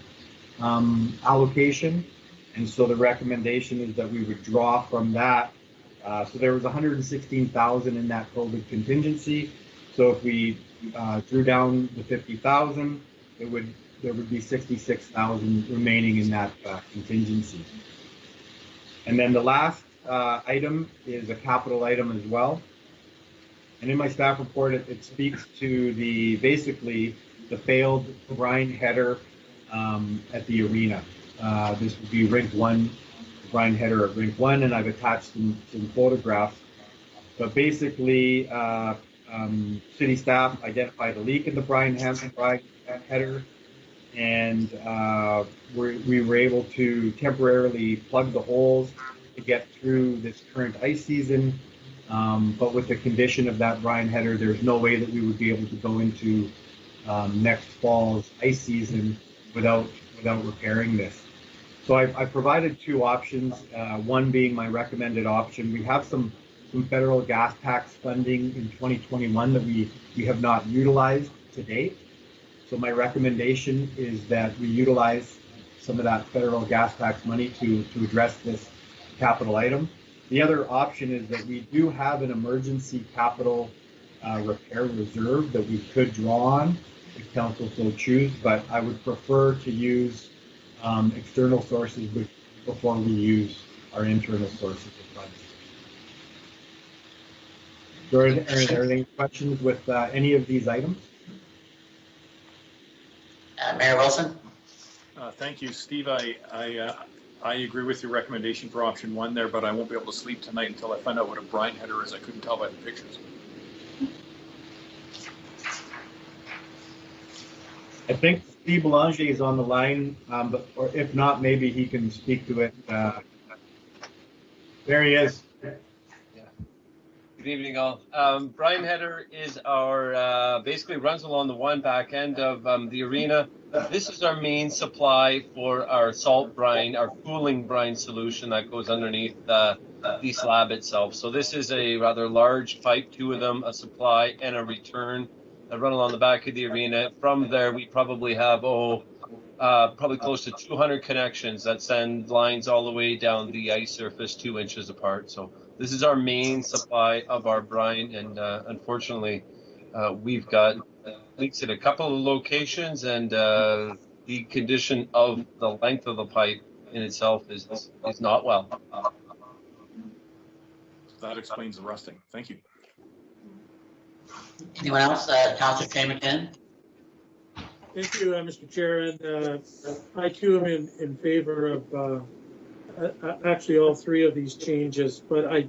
allocation. And so the recommendation is that we would draw from that. So there was $116,000 in that COVID contingency. So if we drew down the $50,000, there would be $66,000 remaining in that contingency. And then the last item is a capital item as well. And in my staff report, it speaks to basically the failed brine header at the arena. This would be Rink 1, brine header at Rink 1, and I've attached some photographs. But basically, city staff identified a leak in the brine header, and we were able to temporarily plug the holes to get through this current ice season. But with the condition of that brine header, there's no way that we would be able to go into next fall's ice season without repairing this. So I provided two options, one being my recommended option. We have some federal gas tax funding in 2021 that we have not utilized to date. So my recommendation is that we utilize some of that federal gas tax money to address this capital item. The other option is that we do have an emergency capital repair reserve that we could draw on if council so choose, but I would prefer to use external sources before we use our internal sources of funds. Are there any questions with any of these items? Mayor Wilson? Thank you, Steve. I agree with your recommendation for option 1 there, but I won't be able to sleep tonight until I find out what a brine header is. I couldn't tell by the pictures. I think Steve Belanger is on the line, or if not, maybe he can speak to it. There he is. Good evening, all. Brine header is our, basically runs along the one back end of the arena. This is our main supply for our salt brine, our cooling brine solution that goes underneath the slab itself. So this is a rather large pipe, 2 of them, a supply and a return that run along the back of the arena. From there, we probably have, probably close to 200 connections that send lines all the way down the ice surface 2 inches apart. So this is our main supply of our brine, and unfortunately, we've got leaks at a couple of locations, and the condition of the length of the pipe in itself is not well. That explains the rusting. Thank you. Anyone else? Councilor Chamberlain? Thank you, Mr. Chair, and I too am in favor of actually all 3 of these changes, but I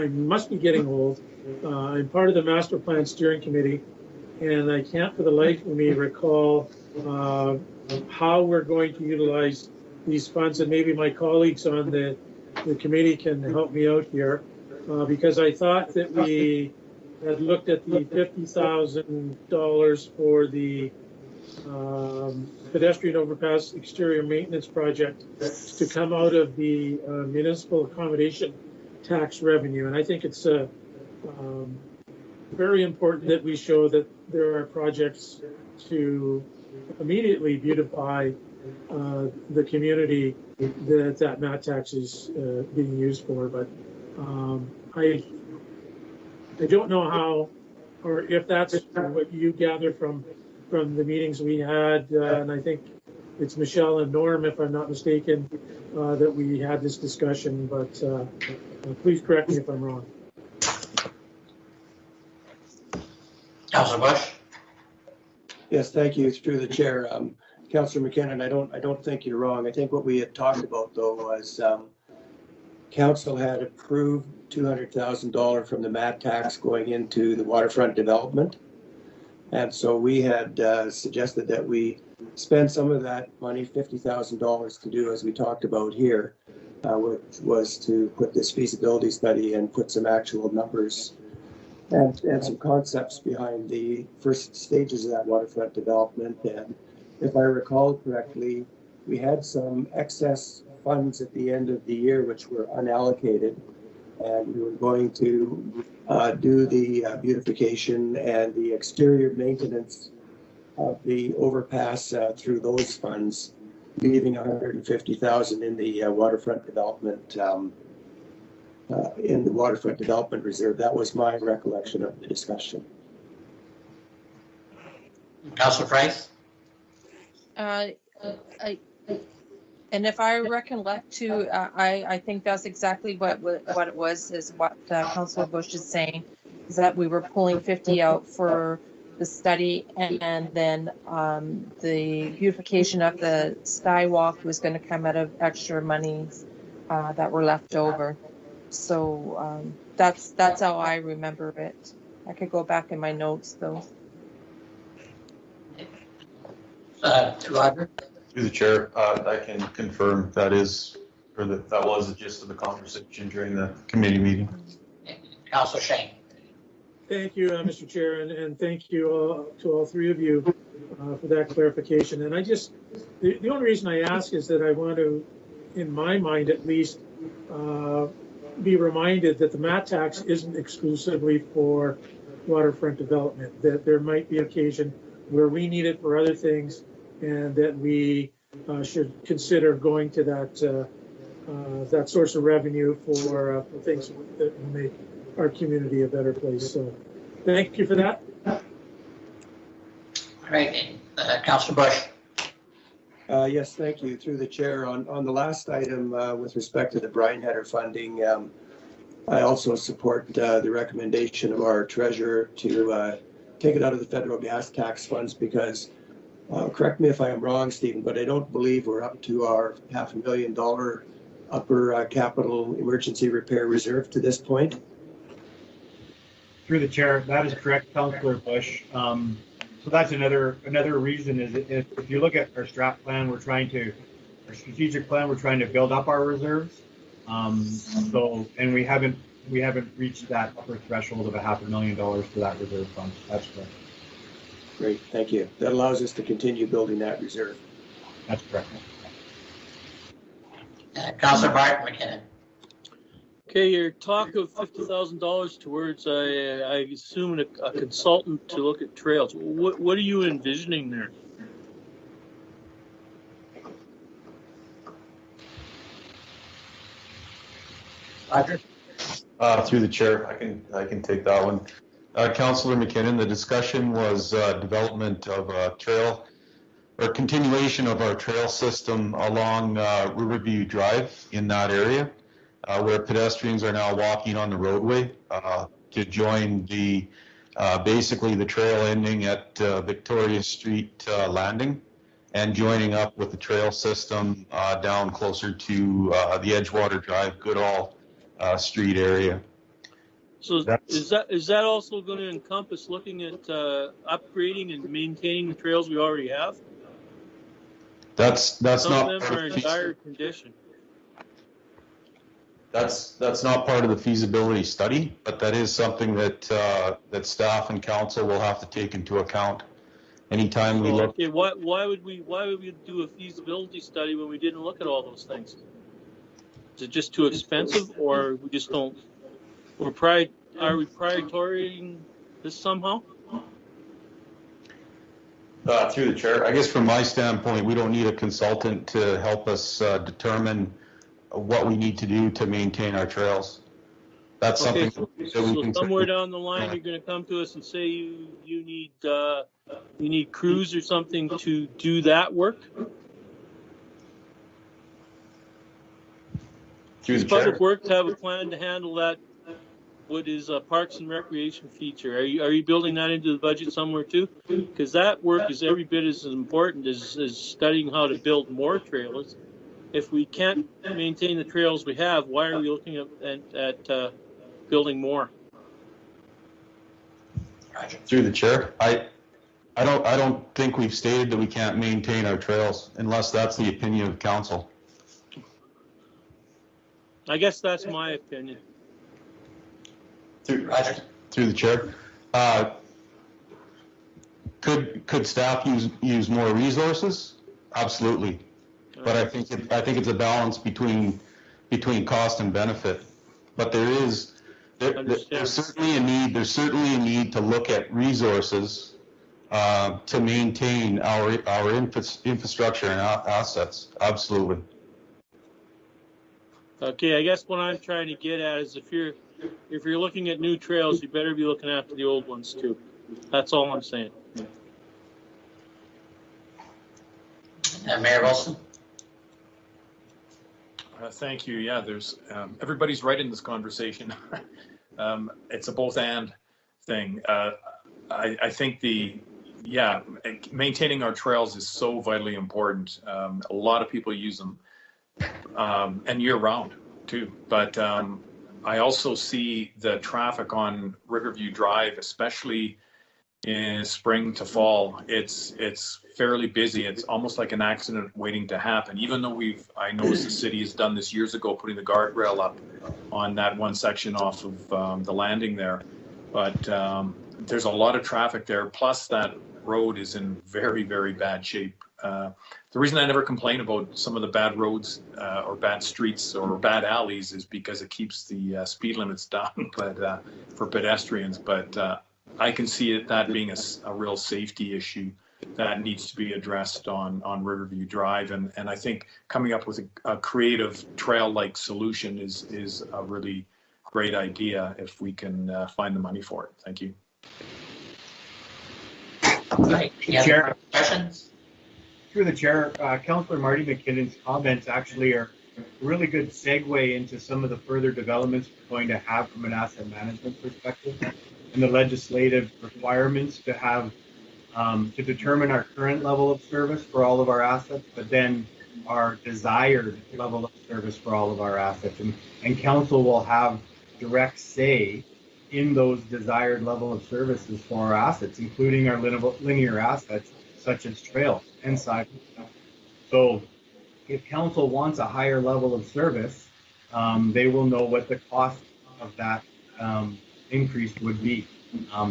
must be getting old. I'm part of the Master Plan Steering Committee, and I can't for the life of me recall how we're going to utilize these funds, and maybe my colleagues on the committee can help me out here, because I thought that we had looked at the $50,000 for the pedestrian overpass exterior maintenance project to come out of the municipal accommodation tax revenue. And I think it's very important that we show that there are projects to immediately beautify the community that mat tax is being used for. But I don't know how, or if that's what you gather from the meetings we had, and I think it's Michelle and Norm, if I'm not mistaken, that we had this discussion, but please correct me if I'm wrong. Councilor Bush? Yes, thank you. Through the chair. Councilor McKinnon, I don't think you're wrong. I think what we had talked about, though, was council had approved $200,000 from the MAT tax going into the waterfront development. And so we had suggested that we spend some of that money, $50,000, to do as we talked about here, which was to put this feasibility study and put some actual numbers and some concepts behind the first stages of that waterfront development. And if I recall correctly, we had some excess funds at the end of the year which were unallocated, and we were going to do the beautification and the exterior maintenance of the overpass through those funds, leaving $150,000 in the waterfront development reserve. That was my recollection of the discussion. Councillor Price? And if I recollect too, I think that's exactly what it was, is what Councillor Bush is saying, is that we were pulling 50 out for the study, and then the beautification of the skywalk was going to come out of extra monies that were left over. So that's how I remember it. I could go back in my notes though. Roger? Through the chair, I can confirm that was the gist of the conversation during the committee meeting. Councillor Shane? Thank you, Mr. Chair, and thank you to all three of you for that clarification. And the only reason I ask is that I want to, in my mind at least, be reminded that the MAT tax isn't exclusively for waterfront development, that there might be occasion where we need it for other things, and that we should consider going to that source of revenue for things that will make our community a better place. So thank you for that. All right, Councillor Bush. Yes, thank you. Through the chair, on the last item with respect to the brine header funding, I also support the recommendation of our treasurer to take it out of the federal gas tax funds, because correct me if I am wrong, Stephen, but I don't believe we're up to our $500,000 upper capital emergency repair reserve to this point. Through the chair, that is correct, Councillor Bush. So that's another reason is if you look at our strategic plan, we're trying to build up our reserves. And we haven't reached that upper threshold of $500,000 for that reserve fund. That's correct. Great, thank you. That allows us to continue building that reserve. That's correct. Councillor Martin McKinnon. Okay, your talk of $50,000 towards, I assume, a consultant to look at trails. What are you envisioning there? Roger? Through the chair, I can take that one. Councillor McKinnon, the discussion was development of a trail or continuation of our trail system along Riverview Drive in that area, where pedestrians are now walking on the roadway to join the basically the trail ending at Victoria Street landing, and joining up with the trail system down closer to the Edgewater Drive, Goodall Street area. So is that also going to encompass looking at upgrading and maintaining the trails we already have? That's Some not of them are in dire condition. That's not part of the feasibility study, but that is something that that staff and council will have to take into account anytime we look. Okay, why would we do a feasibility study when we didn't look at all those things? Is it just too expensive, or we just don't? Are we prioritizing this somehow? Through the chair, I guess from my standpoint, we don't need a consultant to help us determine what we need to do to maintain our trails. That's something that we can. So somewhere down the line, you're going to come to us and say you need crews or something to do that work. Through the Public chair. Works have a plan to handle that. What is a Parks and Recreation feature? Are you building that into the budget somewhere too? Because that work is every bit as important as studying how to build more trailers. if we can't maintain the trails we have, why are we looking at building more? Through the chair, I don't think we've stated that we can't maintain our trails unless that's the opinion of council. I guess that's my opinion. Through the chair, could staff use more resources? Absolutely, but I think it's a balance between cost and benefit. But there's certainly a need. There's certainly a need to look at resources to maintain our infrastructure and assets. Absolutely. Okay, I guess what I'm trying to get at is if you're looking at new trails, you better be looking after the old ones too. That's all I'm saying. Mayor Wilson. Thank you. Yeah, there's everybody's right in this conversation. It's a both and thing. I think maintaining our trails is so vitally important. A lot of people use them, and year round too. But I also see the traffic on Riverview Drive, especially in spring to fall. It's fairly busy. It's almost like an accident waiting to happen. Even though I noticed the city has done this years ago, putting the guardrail up on that one section off of the landing there. But there's a lot of traffic there. Plus that road is in very, very bad shape. The reason I never complain about some of the bad roads or bad streets or bad alleys is because it keeps the speed limits down, but for pedestrians. But I can see that being a real safety issue that needs to be addressed on Riverview Drive. And I think coming up with a creative trail-like solution is a really great idea if we can find the money for it. Thank you. Right. Chair, questions? Through the chair, Councillor Marty McKinnon's comments actually are a really good segue into some of the further developments we're going to have from an asset management perspective and the legislative requirements to have to determine our current level of service for all of our assets, but then our desired level of service for all of our assets. And council will have direct say in those desired level of services for our assets, including our linear assets, such as trails and sidewalks. So if council wants a higher level of service, they will know what the cost of that increase would be.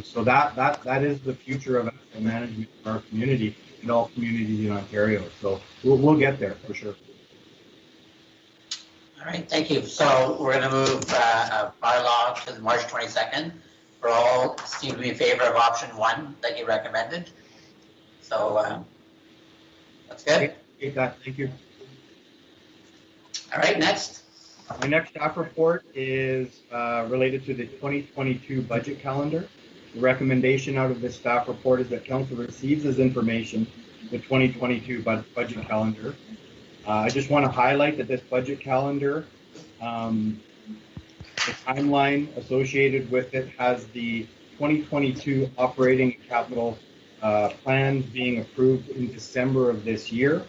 So that is the future of asset management for our community and all communities in Ontario. So we'll get there for sure. All right, thank you. So we're going to move a bylaw to the March 22nd. We're all seem to be in favor of option 1 that you recommended. So that's good. Thank you. All right, next. My next staff report is related to the 2022 budget calendar. The recommendation out of this staff report is that council receives as information the 2022 budget calendar. I just want to highlight that this budget calendar, the timeline associated with it has the 2022 operating capital plans being approved in December of this year.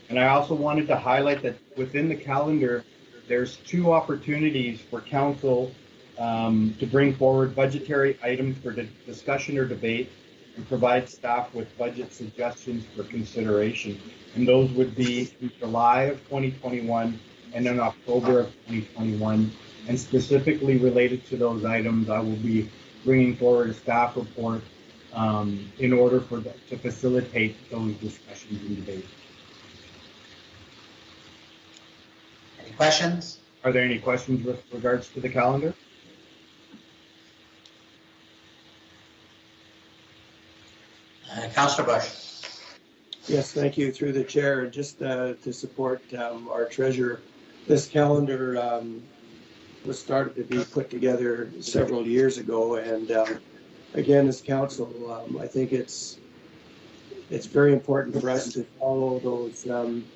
And I also wanted to highlight that within the calendar, there's 2 opportunities for council to bring forward budgetary items for discussion or debate and provide staff with budget suggestions for consideration. And those would be in July of 2021 and in October of 2021. And specifically related to those items, I will be bringing forward a staff report in order to facilitate those discussions and debates. Any questions? Are there any questions with regards to the calendar? Councillor Bush. Yes, thank you. Through the chair, just to support our treasurer, this calendar was started to be put together several years ago, and again, as council, I think it's very important for us to follow those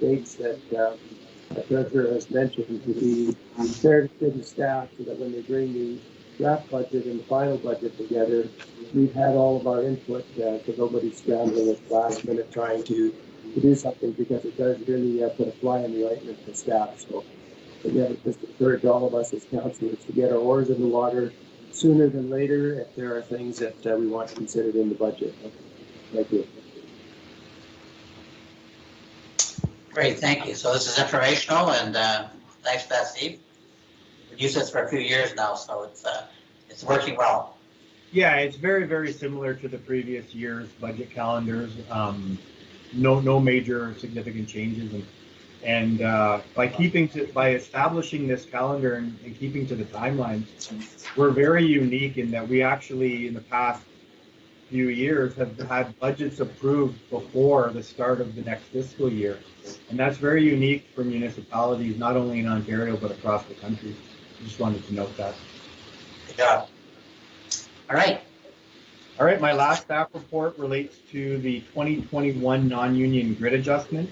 dates that the treasurer has mentioned to be fair to city staff, so that when they bring the draft budget and the final budget together, we've had all of our input, so nobody's scrambling at the last minute trying to to do something, because it does really put a fly in the ointment for staff. So again, just encourage all of us as councillors to get our oars in the water sooner than later if there are things that we want considered in the budget. Thank you. Great, thank you. So this is informational, and thanks for that, Steve. We've used this for a few years now, so it's working well. Yeah, it's very, very similar to the previous year's budget calendars. No major significant changes, and by establishing this calendar and keeping to the timeline, we're very unique in that we actually, in the past few years, have had budgets approved before the start of the next fiscal year, and that's very unique for municipalities, not only in Ontario but across the country. I just wanted to note that. Good job. All right. All right, my last staff report relates to the 2021 non-union grid adjustment.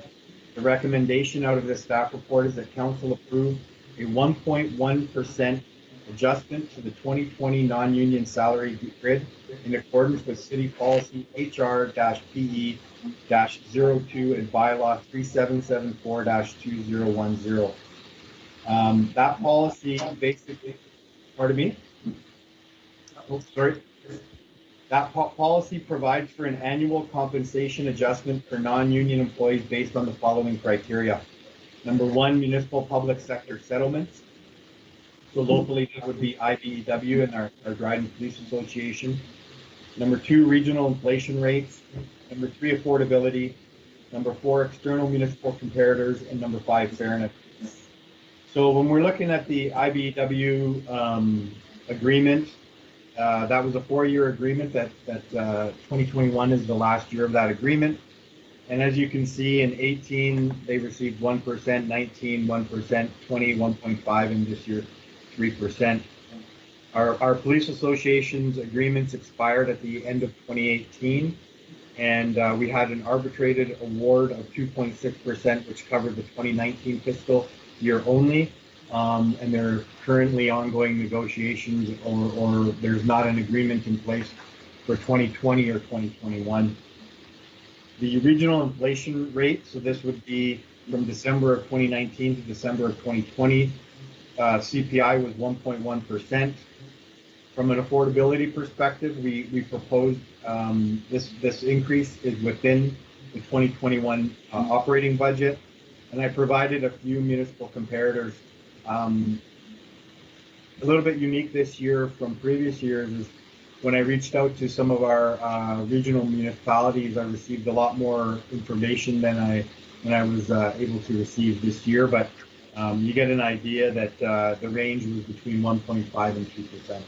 The recommendation out of this staff report is that council approve a 1.1% adjustment to the 2020 non-union salary grid in accordance with City Policy HR-PE-02 and Bylaw 3774-2010. That policy basically, pardon me? Oh, sorry. That policy provides for an annual compensation adjustment for non-union employees based on the following criteria. Number one, municipal public sector settlements. So locally, that would be IBEW and our Dryden Police Association. Number two, regional inflation rates. Number three, affordability. Number four, external municipal comparators. And number five, fairness. So when we're looking at the IBEW agreement, that was a 4-year agreement that 2021 is the last year of that agreement. And as you can see, in 18, they received 1%, 19, 1%, 20, 1.5, and this year, 3%. Our police association's agreements expired at the end of 2018, and we had an arbitrated award of 2.6%, which covered the 2019 fiscal year only. And there are currently ongoing negotiations, or there's not an agreement in place for 2020 or 2021. The regional inflation rate, so this would be from December of 2019 to December of 2020, CPI was 1.1%. From an affordability perspective, we proposed this increase is within the 2021 operating budget, and I provided a few municipal comparators. A little bit unique this year from previous years is when I reached out to some of our regional municipalities, I received a lot more information than I was able to receive this year, but you get an idea that the range was between 1.5 and 2%.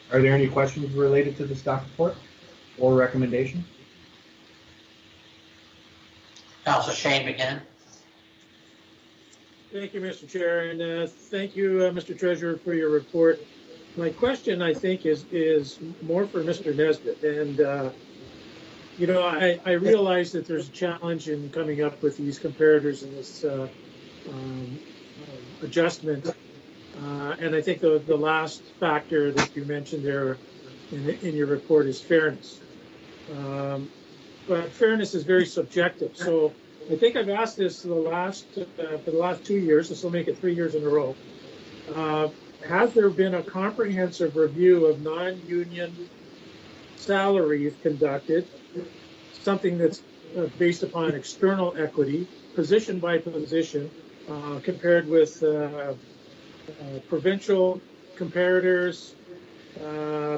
Are there any questions related to the staff report or recommendation? Councilor Shane McKinnon. Thank you, Mr. Chair, and thank you, Mr. Treasurer, for your report. My question, I think, is more for Mr. Nesbitt. And, you know, I realize that there's a challenge in coming up with these comparators and this adjustment. And I think the last factor that you mentioned there in your report is fairness. But fairness is very subjective. So I think I've asked this for the last 2 years. This will make it 3 years in a row. Has there been a comprehensive review of non-union salaries conducted, something that's based upon external equity, position by position, compared with provincial comparators,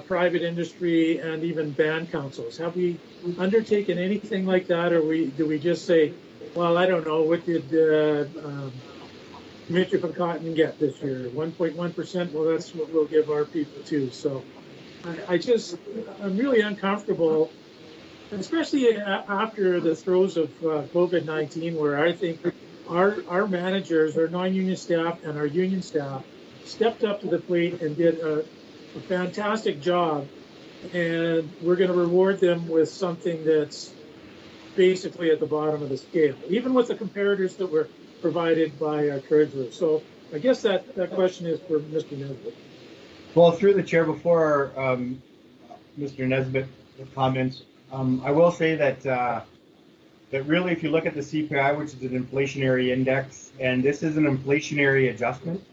private industry, and even band councils? Have we undertaken anything like that, or do we just say, well, I don't know, what did Mitchell from Cotton get this year? 1.1%? Well, that's what we'll give our people too. So I'm really uncomfortable, especially after the throes of COVID-19, where I think our managers, our non-union staff and our union staff stepped up to the plate and did a fantastic job. And we're going to reward them with something that's basically at the bottom of the scale, even with the comparators that were provided by our treasurer. So I guess that question is for Mr. Nesbitt. Well, through the chair, before Mr. Nesbitt comments, I will say that that really, if you look at the CPI, which is an inflationary index, and this is an inflationary adjustment,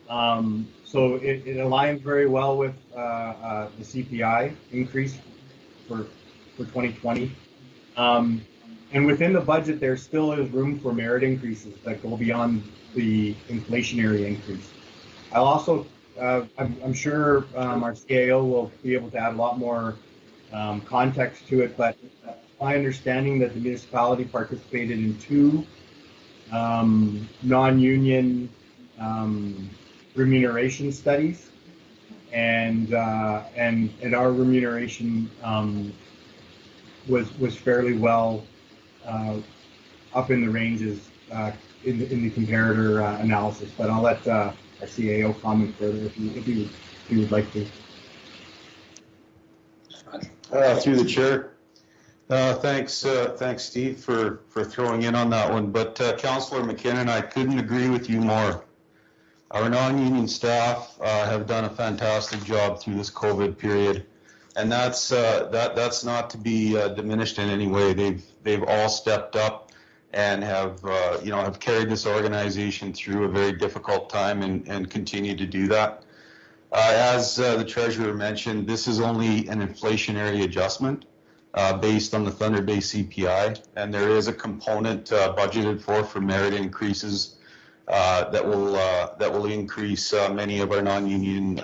so it aligns very well with the CPI increase for 2020. And within the budget, there still is room for merit increases that go beyond the inflationary increase. I'll also, I'm sure our CAO will be able to add a lot more context to it, but my understanding that the municipality participated in 2 non-union remuneration studies, and our remuneration was fairly well up in the ranges in the comparator analysis. But I'll let our CAO comment further if you would like to. Through the chair. Thanks, Steve, for throwing in on that one. But Councillor McKinnon, I couldn't agree with you more. Our non-union staff have done a fantastic job through this COVID period, and that's not to be diminished in any way. They've all stepped up and have have carried this organization through a very difficult time and continue to do that. As the treasurer mentioned, this is only an inflationary adjustment based on the Thunder Bay CPI, and there is a component budgeted for merit increases that will increase many of our non-union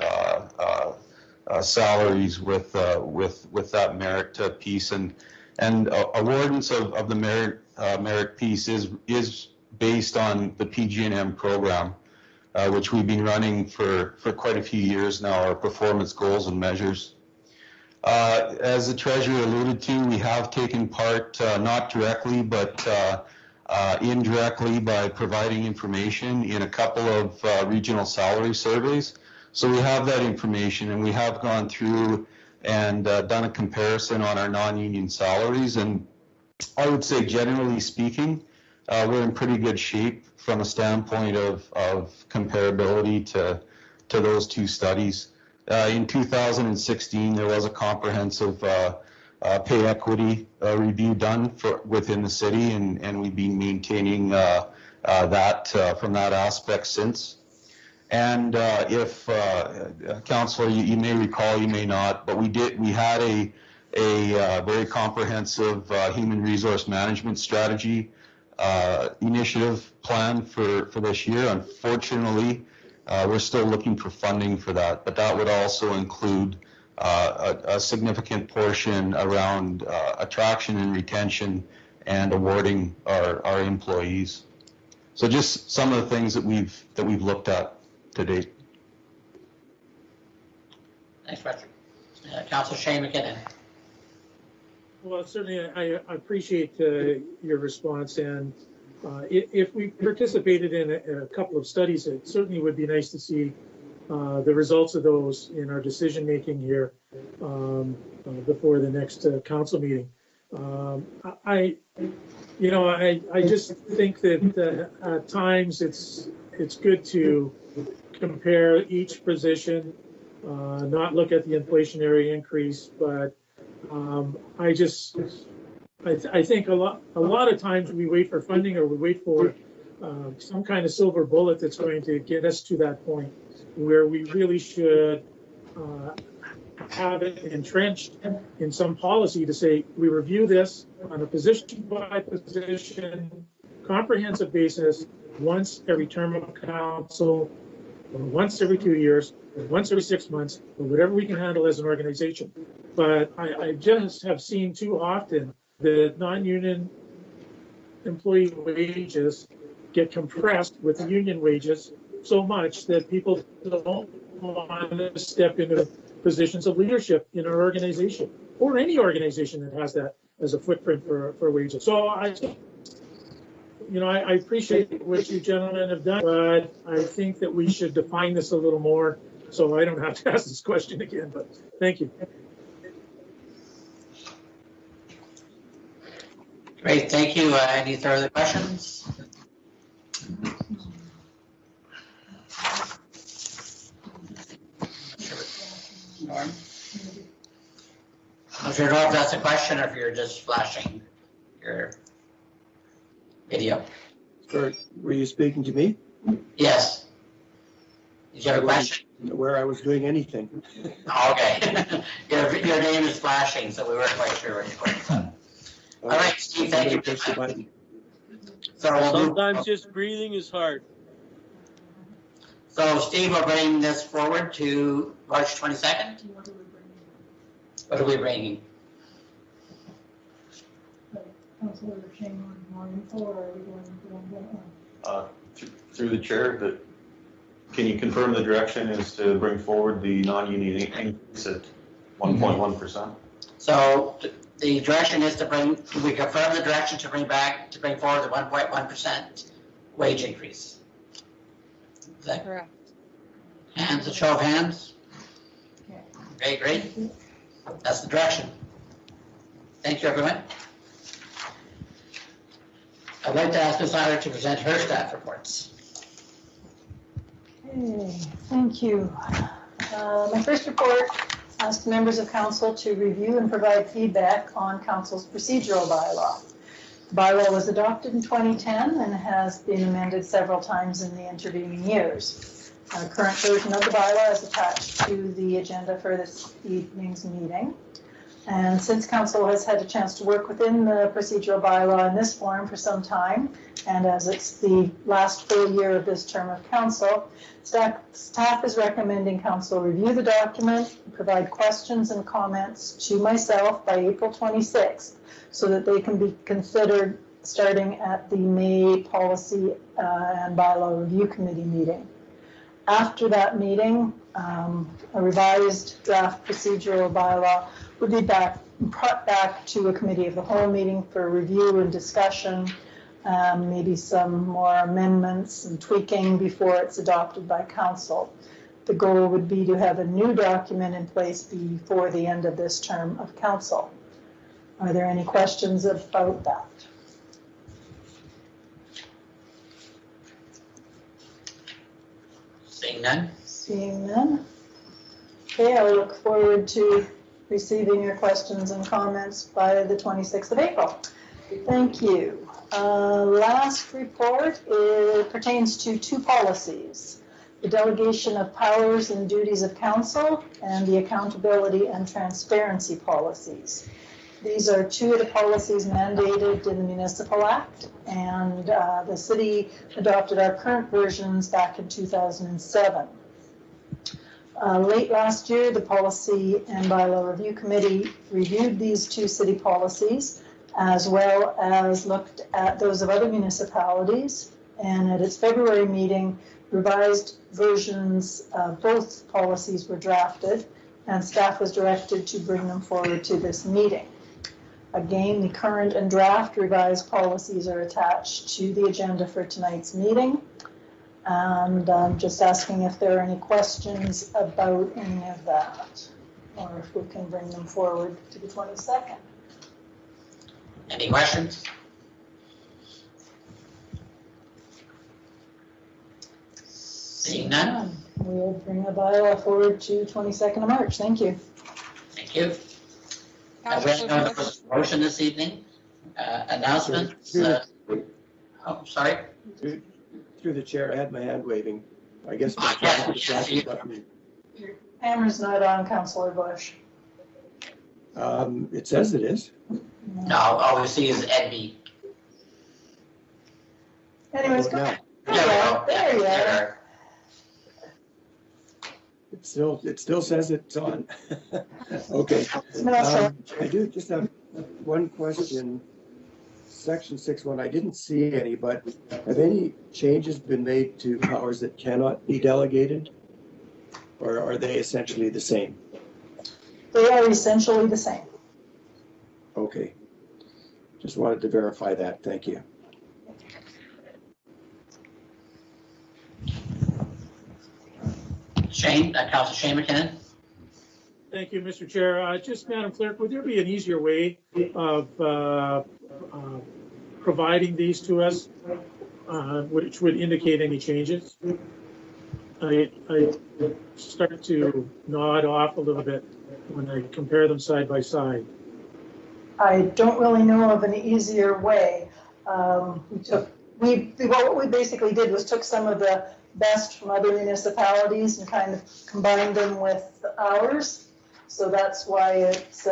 salaries with that merit piece, and awardance of the merit piece is based on the PG&M program, which we've been running for quite a few years now, our performance goals and measures. As the treasurer alluded to, we have taken part, not directly, but indirectly by providing information in a couple of regional salary surveys. So we have that information, and we have gone through and done a comparison on our non-union salaries. And I would say, generally speaking, we're in pretty good shape from a standpoint of comparability to those 2 studies. In 2016, there was a comprehensive pay equity review done within the city, and we've been maintaining that from that aspect since. And if Councillor, you may recall, you may not, but we had a very comprehensive human resource management strategy initiative plan for this year. Unfortunately, we're still looking for funding for that, but that would also include a significant portion around attraction and retention and awarding our employees. So just some of the things that we've looked at to date. Thanks, Richard. Councillor Shane McKinnon. Well, certainly I appreciate your response, and if we participated in a couple of studies, it certainly would be nice to see the results of those in our decision making here before the next council meeting. I just think that at times it's good to compare each position, not look at the inflationary increase, but I think a lot of times we wait for funding, or we wait for some kind of silver bullet that's going to get us to that point where we really should have it entrenched in some policy to say we review this on a position by position, comprehensive basis, once every term of council, or once every 2 years, or once every 6 months, or whatever we can handle as an organization. But I just have seen too often that non-union employee wages get compressed with the union wages so much that people don't want to step into positions of leadership in our organization, or any organization that has that as a footprint for wages. So I appreciate what you gentlemen have done, but I think that we should define this a little more so I don't have to ask this question again, but thank you. Great, thank you. Any further questions? Horne? Councillor North, that's a question, or if you're just flashing your video. Sorry, were you speaking to me? Yes. Did you have a question? Where I was doing anything. Oh, okay. your name is flashing, so we weren't quite sure what you were. All right, Steve, thank you. So sometimes just breathing is hard. So Steve will bring this forward to March 22nd. What are we bringing? Through the chair, can you confirm the direction is to bring forward the non-union increase at 1.1%? So the direction is to we confirm the direction to bring forward the 1.1% wage increase. Is that correct? Hands, a show of hands. Okay, great. That's the direction. Thank you, everyone. I'd like to ask Ms. Eiler to present her staff reports. Okay, thank you. My first report asks members of council to review and provide feedback on council's procedural bylaw. The bylaw was adopted in 2010 and has been amended several times in the intervening years. Our current version of the bylaw is attached to the agenda for this evening's meeting. And since council has had a chance to work within the procedural bylaw in this form for some time, and as it's the last full year of this term of council, staff is recommending council review the document, provide questions and comments to myself by April 26th, so that they can be considered starting at the May Policy and Bylaw Review Committee meeting. After that meeting, a revised draft procedural bylaw would be brought back to a committee of the whole meeting for review and discussion, maybe some more amendments and tweaking before it's adopted by council. The goal would be to have a new document in place before the end of this term of council. Are there any questions about that? Seeing none? Seeing none. Okay, I look forward to receiving your questions and comments by the 26th of April. Thank you. Last report pertains to two policies: the delegation of powers and duties of council and the accountability and transparency policies. These are two of the policies mandated in the Municipal Act, and the city adopted our current versions back in 2007. Late last year, the Policy and Bylaw Review Committee reviewed these two city policies, as well as looked at those of other municipalities, and at its February meeting, revised versions of both policies were drafted, and staff was directed to bring them forward to this meeting. Again, the current and draft revised policies are attached to the agenda for tonight's meeting. And I'm just asking if there are any questions about any of that, or if we can bring them forward to the 22nd. Any questions? Seeing none. We'll bring the bylaw forward to 22nd of March. Thank you. Thank you. We have no motion this evening. Announcements. Oh, sorry. Through the chair, I had my hand waving. I guess. Your camera's not on, Councillor Bush. It says it is. No, all we see is Edby. Anyways, go ahead. There you are. It still says it's on. Okay. I do just have one question. Section 6.1, I didn't see any, but have any changes been made to powers that cannot be delegated? Or are they essentially the same? They are essentially the same. Okay. Just wanted to verify that. Thank you. Councillor Shane McKinnon. Thank you, Mr. Chair. Just, Madam Clerk, would there be an easier way of providing these to us, which would indicate any changes? I start to nod off a little bit when I compare them side by side. I don't really know of an easier way. What we basically did was took some of the best from other municipalities and kind of combined them with ours. So that's why it's,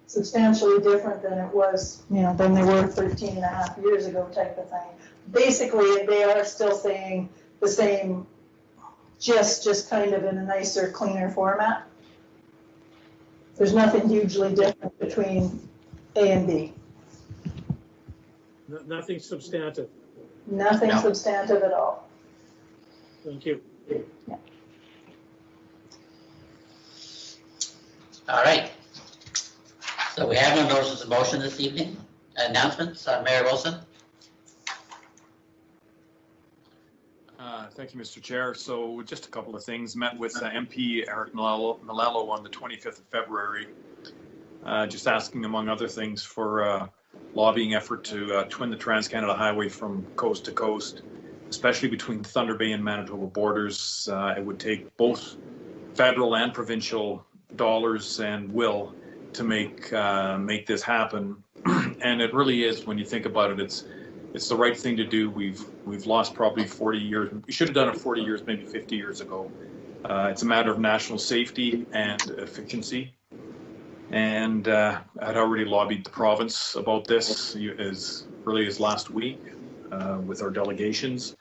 substantially different than it was, than they were 13 and a half years ago type of thing. Basically, they are still saying the same, just kind of in a nicer, cleaner format. There's nothing hugely different between A and B. Nothing substantive. Nothing substantive at all. Thank you. Yeah. All right. So we have no notices of motion this evening. Announcements, Mayor Wilson. Thank you, Mr. Chair. So just a couple of things. Met with MP Eric Malello on the 25th of February, just asking, among other things, for a lobbying effort to twin the Trans-Canada Highway from coast to coast, especially between Thunder Bay and Manitoba borders. It would take both federal and provincial dollars and will to make this happen. And it really is, when you think about it, it's the right thing to do. We've lost probably 40 years. We should have done it 40 years, maybe 50 years ago. It's a matter of national safety and efficiency. And I'd already lobbied the province about this as early as last week with our delegations.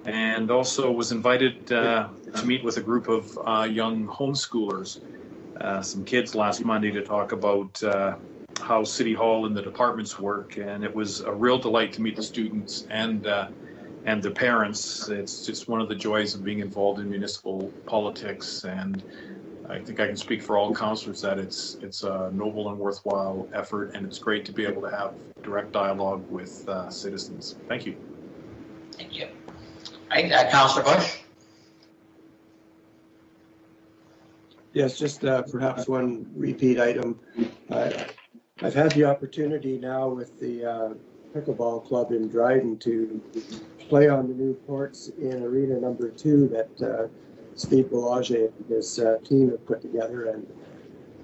And also was invited to meet with a group of young homeschoolers, some kids last Monday, to talk about how City Hall and the departments work. And it was a real delight to meet the students and their parents. It's just one of the joys of being involved in municipal politics. And I think I can speak for all councillors that it's a noble and worthwhile effort, and it's great to be able to have direct dialogue with citizens. Thank you. Thank you. All right, Councillor Bush. Yes, just perhaps one repeat item. I've had the opportunity now with the pickleball club in Dryden to play on the new courts in arena number 2 that Steve Boulanger and his team have put together, and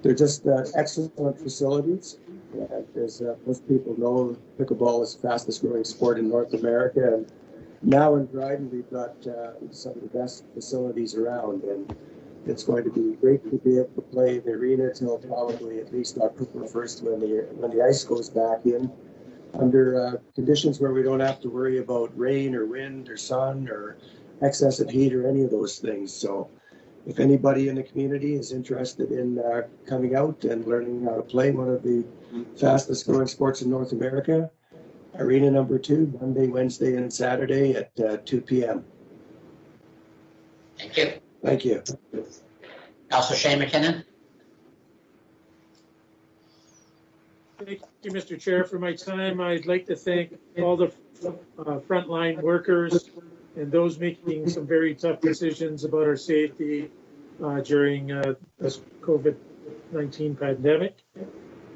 they're just excellent facilities. As most people know, pickleball is the fastest growing sport in North America, and now in Dryden we've got some of the best facilities around, and it's going to be great to be able to play in the arena till probably at least October 1st when the ice goes back in, under conditions where we don't have to worry about rain or wind or sun or excessive heat or any of those things. So if anybody in the community is interested in coming out and learning how to play one of the fastest growing sports in North America, arena number 2, Monday, Wednesday, and Saturday at 2 p.m. Thank you. Thank you. Councillor Shane McKinnon. Thank you, Mr. Chair. For my time, I'd like to thank all the frontline workers and those making some very tough decisions about our safety during this COVID-19 pandemic.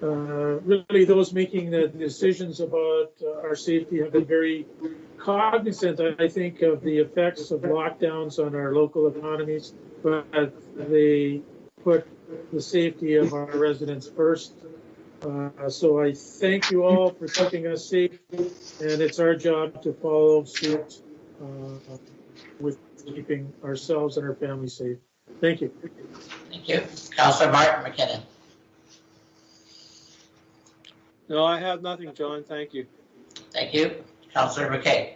Really, those making the decisions about our safety have been very cognizant, I think, of the effects of lockdowns on our local economies, but they put the safety of our residents first. So I thank you all for keeping us safe, and it's our job to follow suit with keeping ourselves and our families safe. Thank you. Thank you. Councillor Martin McKinnon. No, I have nothing, John. Thank you. Thank you. Councillor McKay.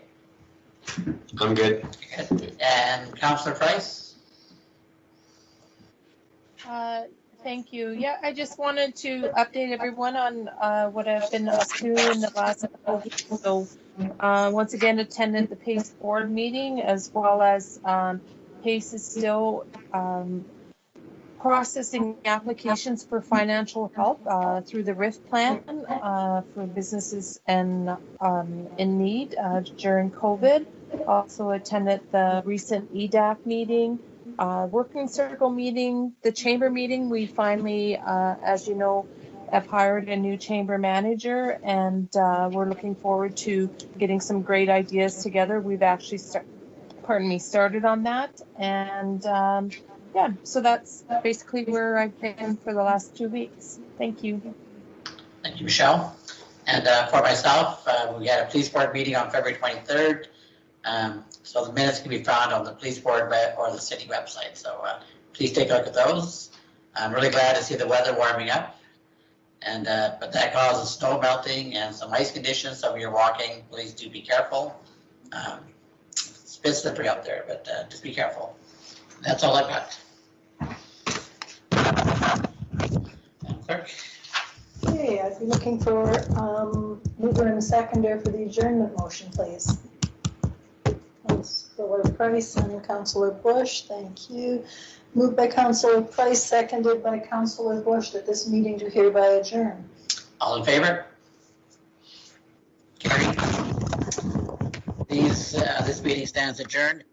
I'm good. Good. And Councillor Price. Thank you. Yeah, I just wanted to update everyone on what I've been up to in the last couple of weeks. So once again, attended the PACE board meeting, as well as PACE is still processing applications for financial help through the RIF plan for businesses and in need during COVID. Also attended the recent EDAC meeting, working circle meeting, the chamber meeting. We finally, as you know, have hired a new chamber manager, and we're looking forward to getting some great ideas together. We've actually started on that, and yeah, so that's basically where I've been for the last 2 weeks. Thank you. Thank you, Michelle. And for myself, we had a police board meeting on February 23rd. So the minutes can be found on the police board web or the city website. So please take a look at those. I'm really glad to see the weather warming up. And but that causes snow melting and some ice conditions. So when you're walking, please do be careful. It's a bit slippery out there, but just be careful. That's all I've got. Clerk. Okay, I'd be looking for mover and seconder for the adjournment motion, please. Councillor Price and Councillor Bush, thank you. Moved by Councillor Price, seconded by Councillor Bush, that this meeting do hereby adjourn. All in favor? Carried. This meeting stands adjourned.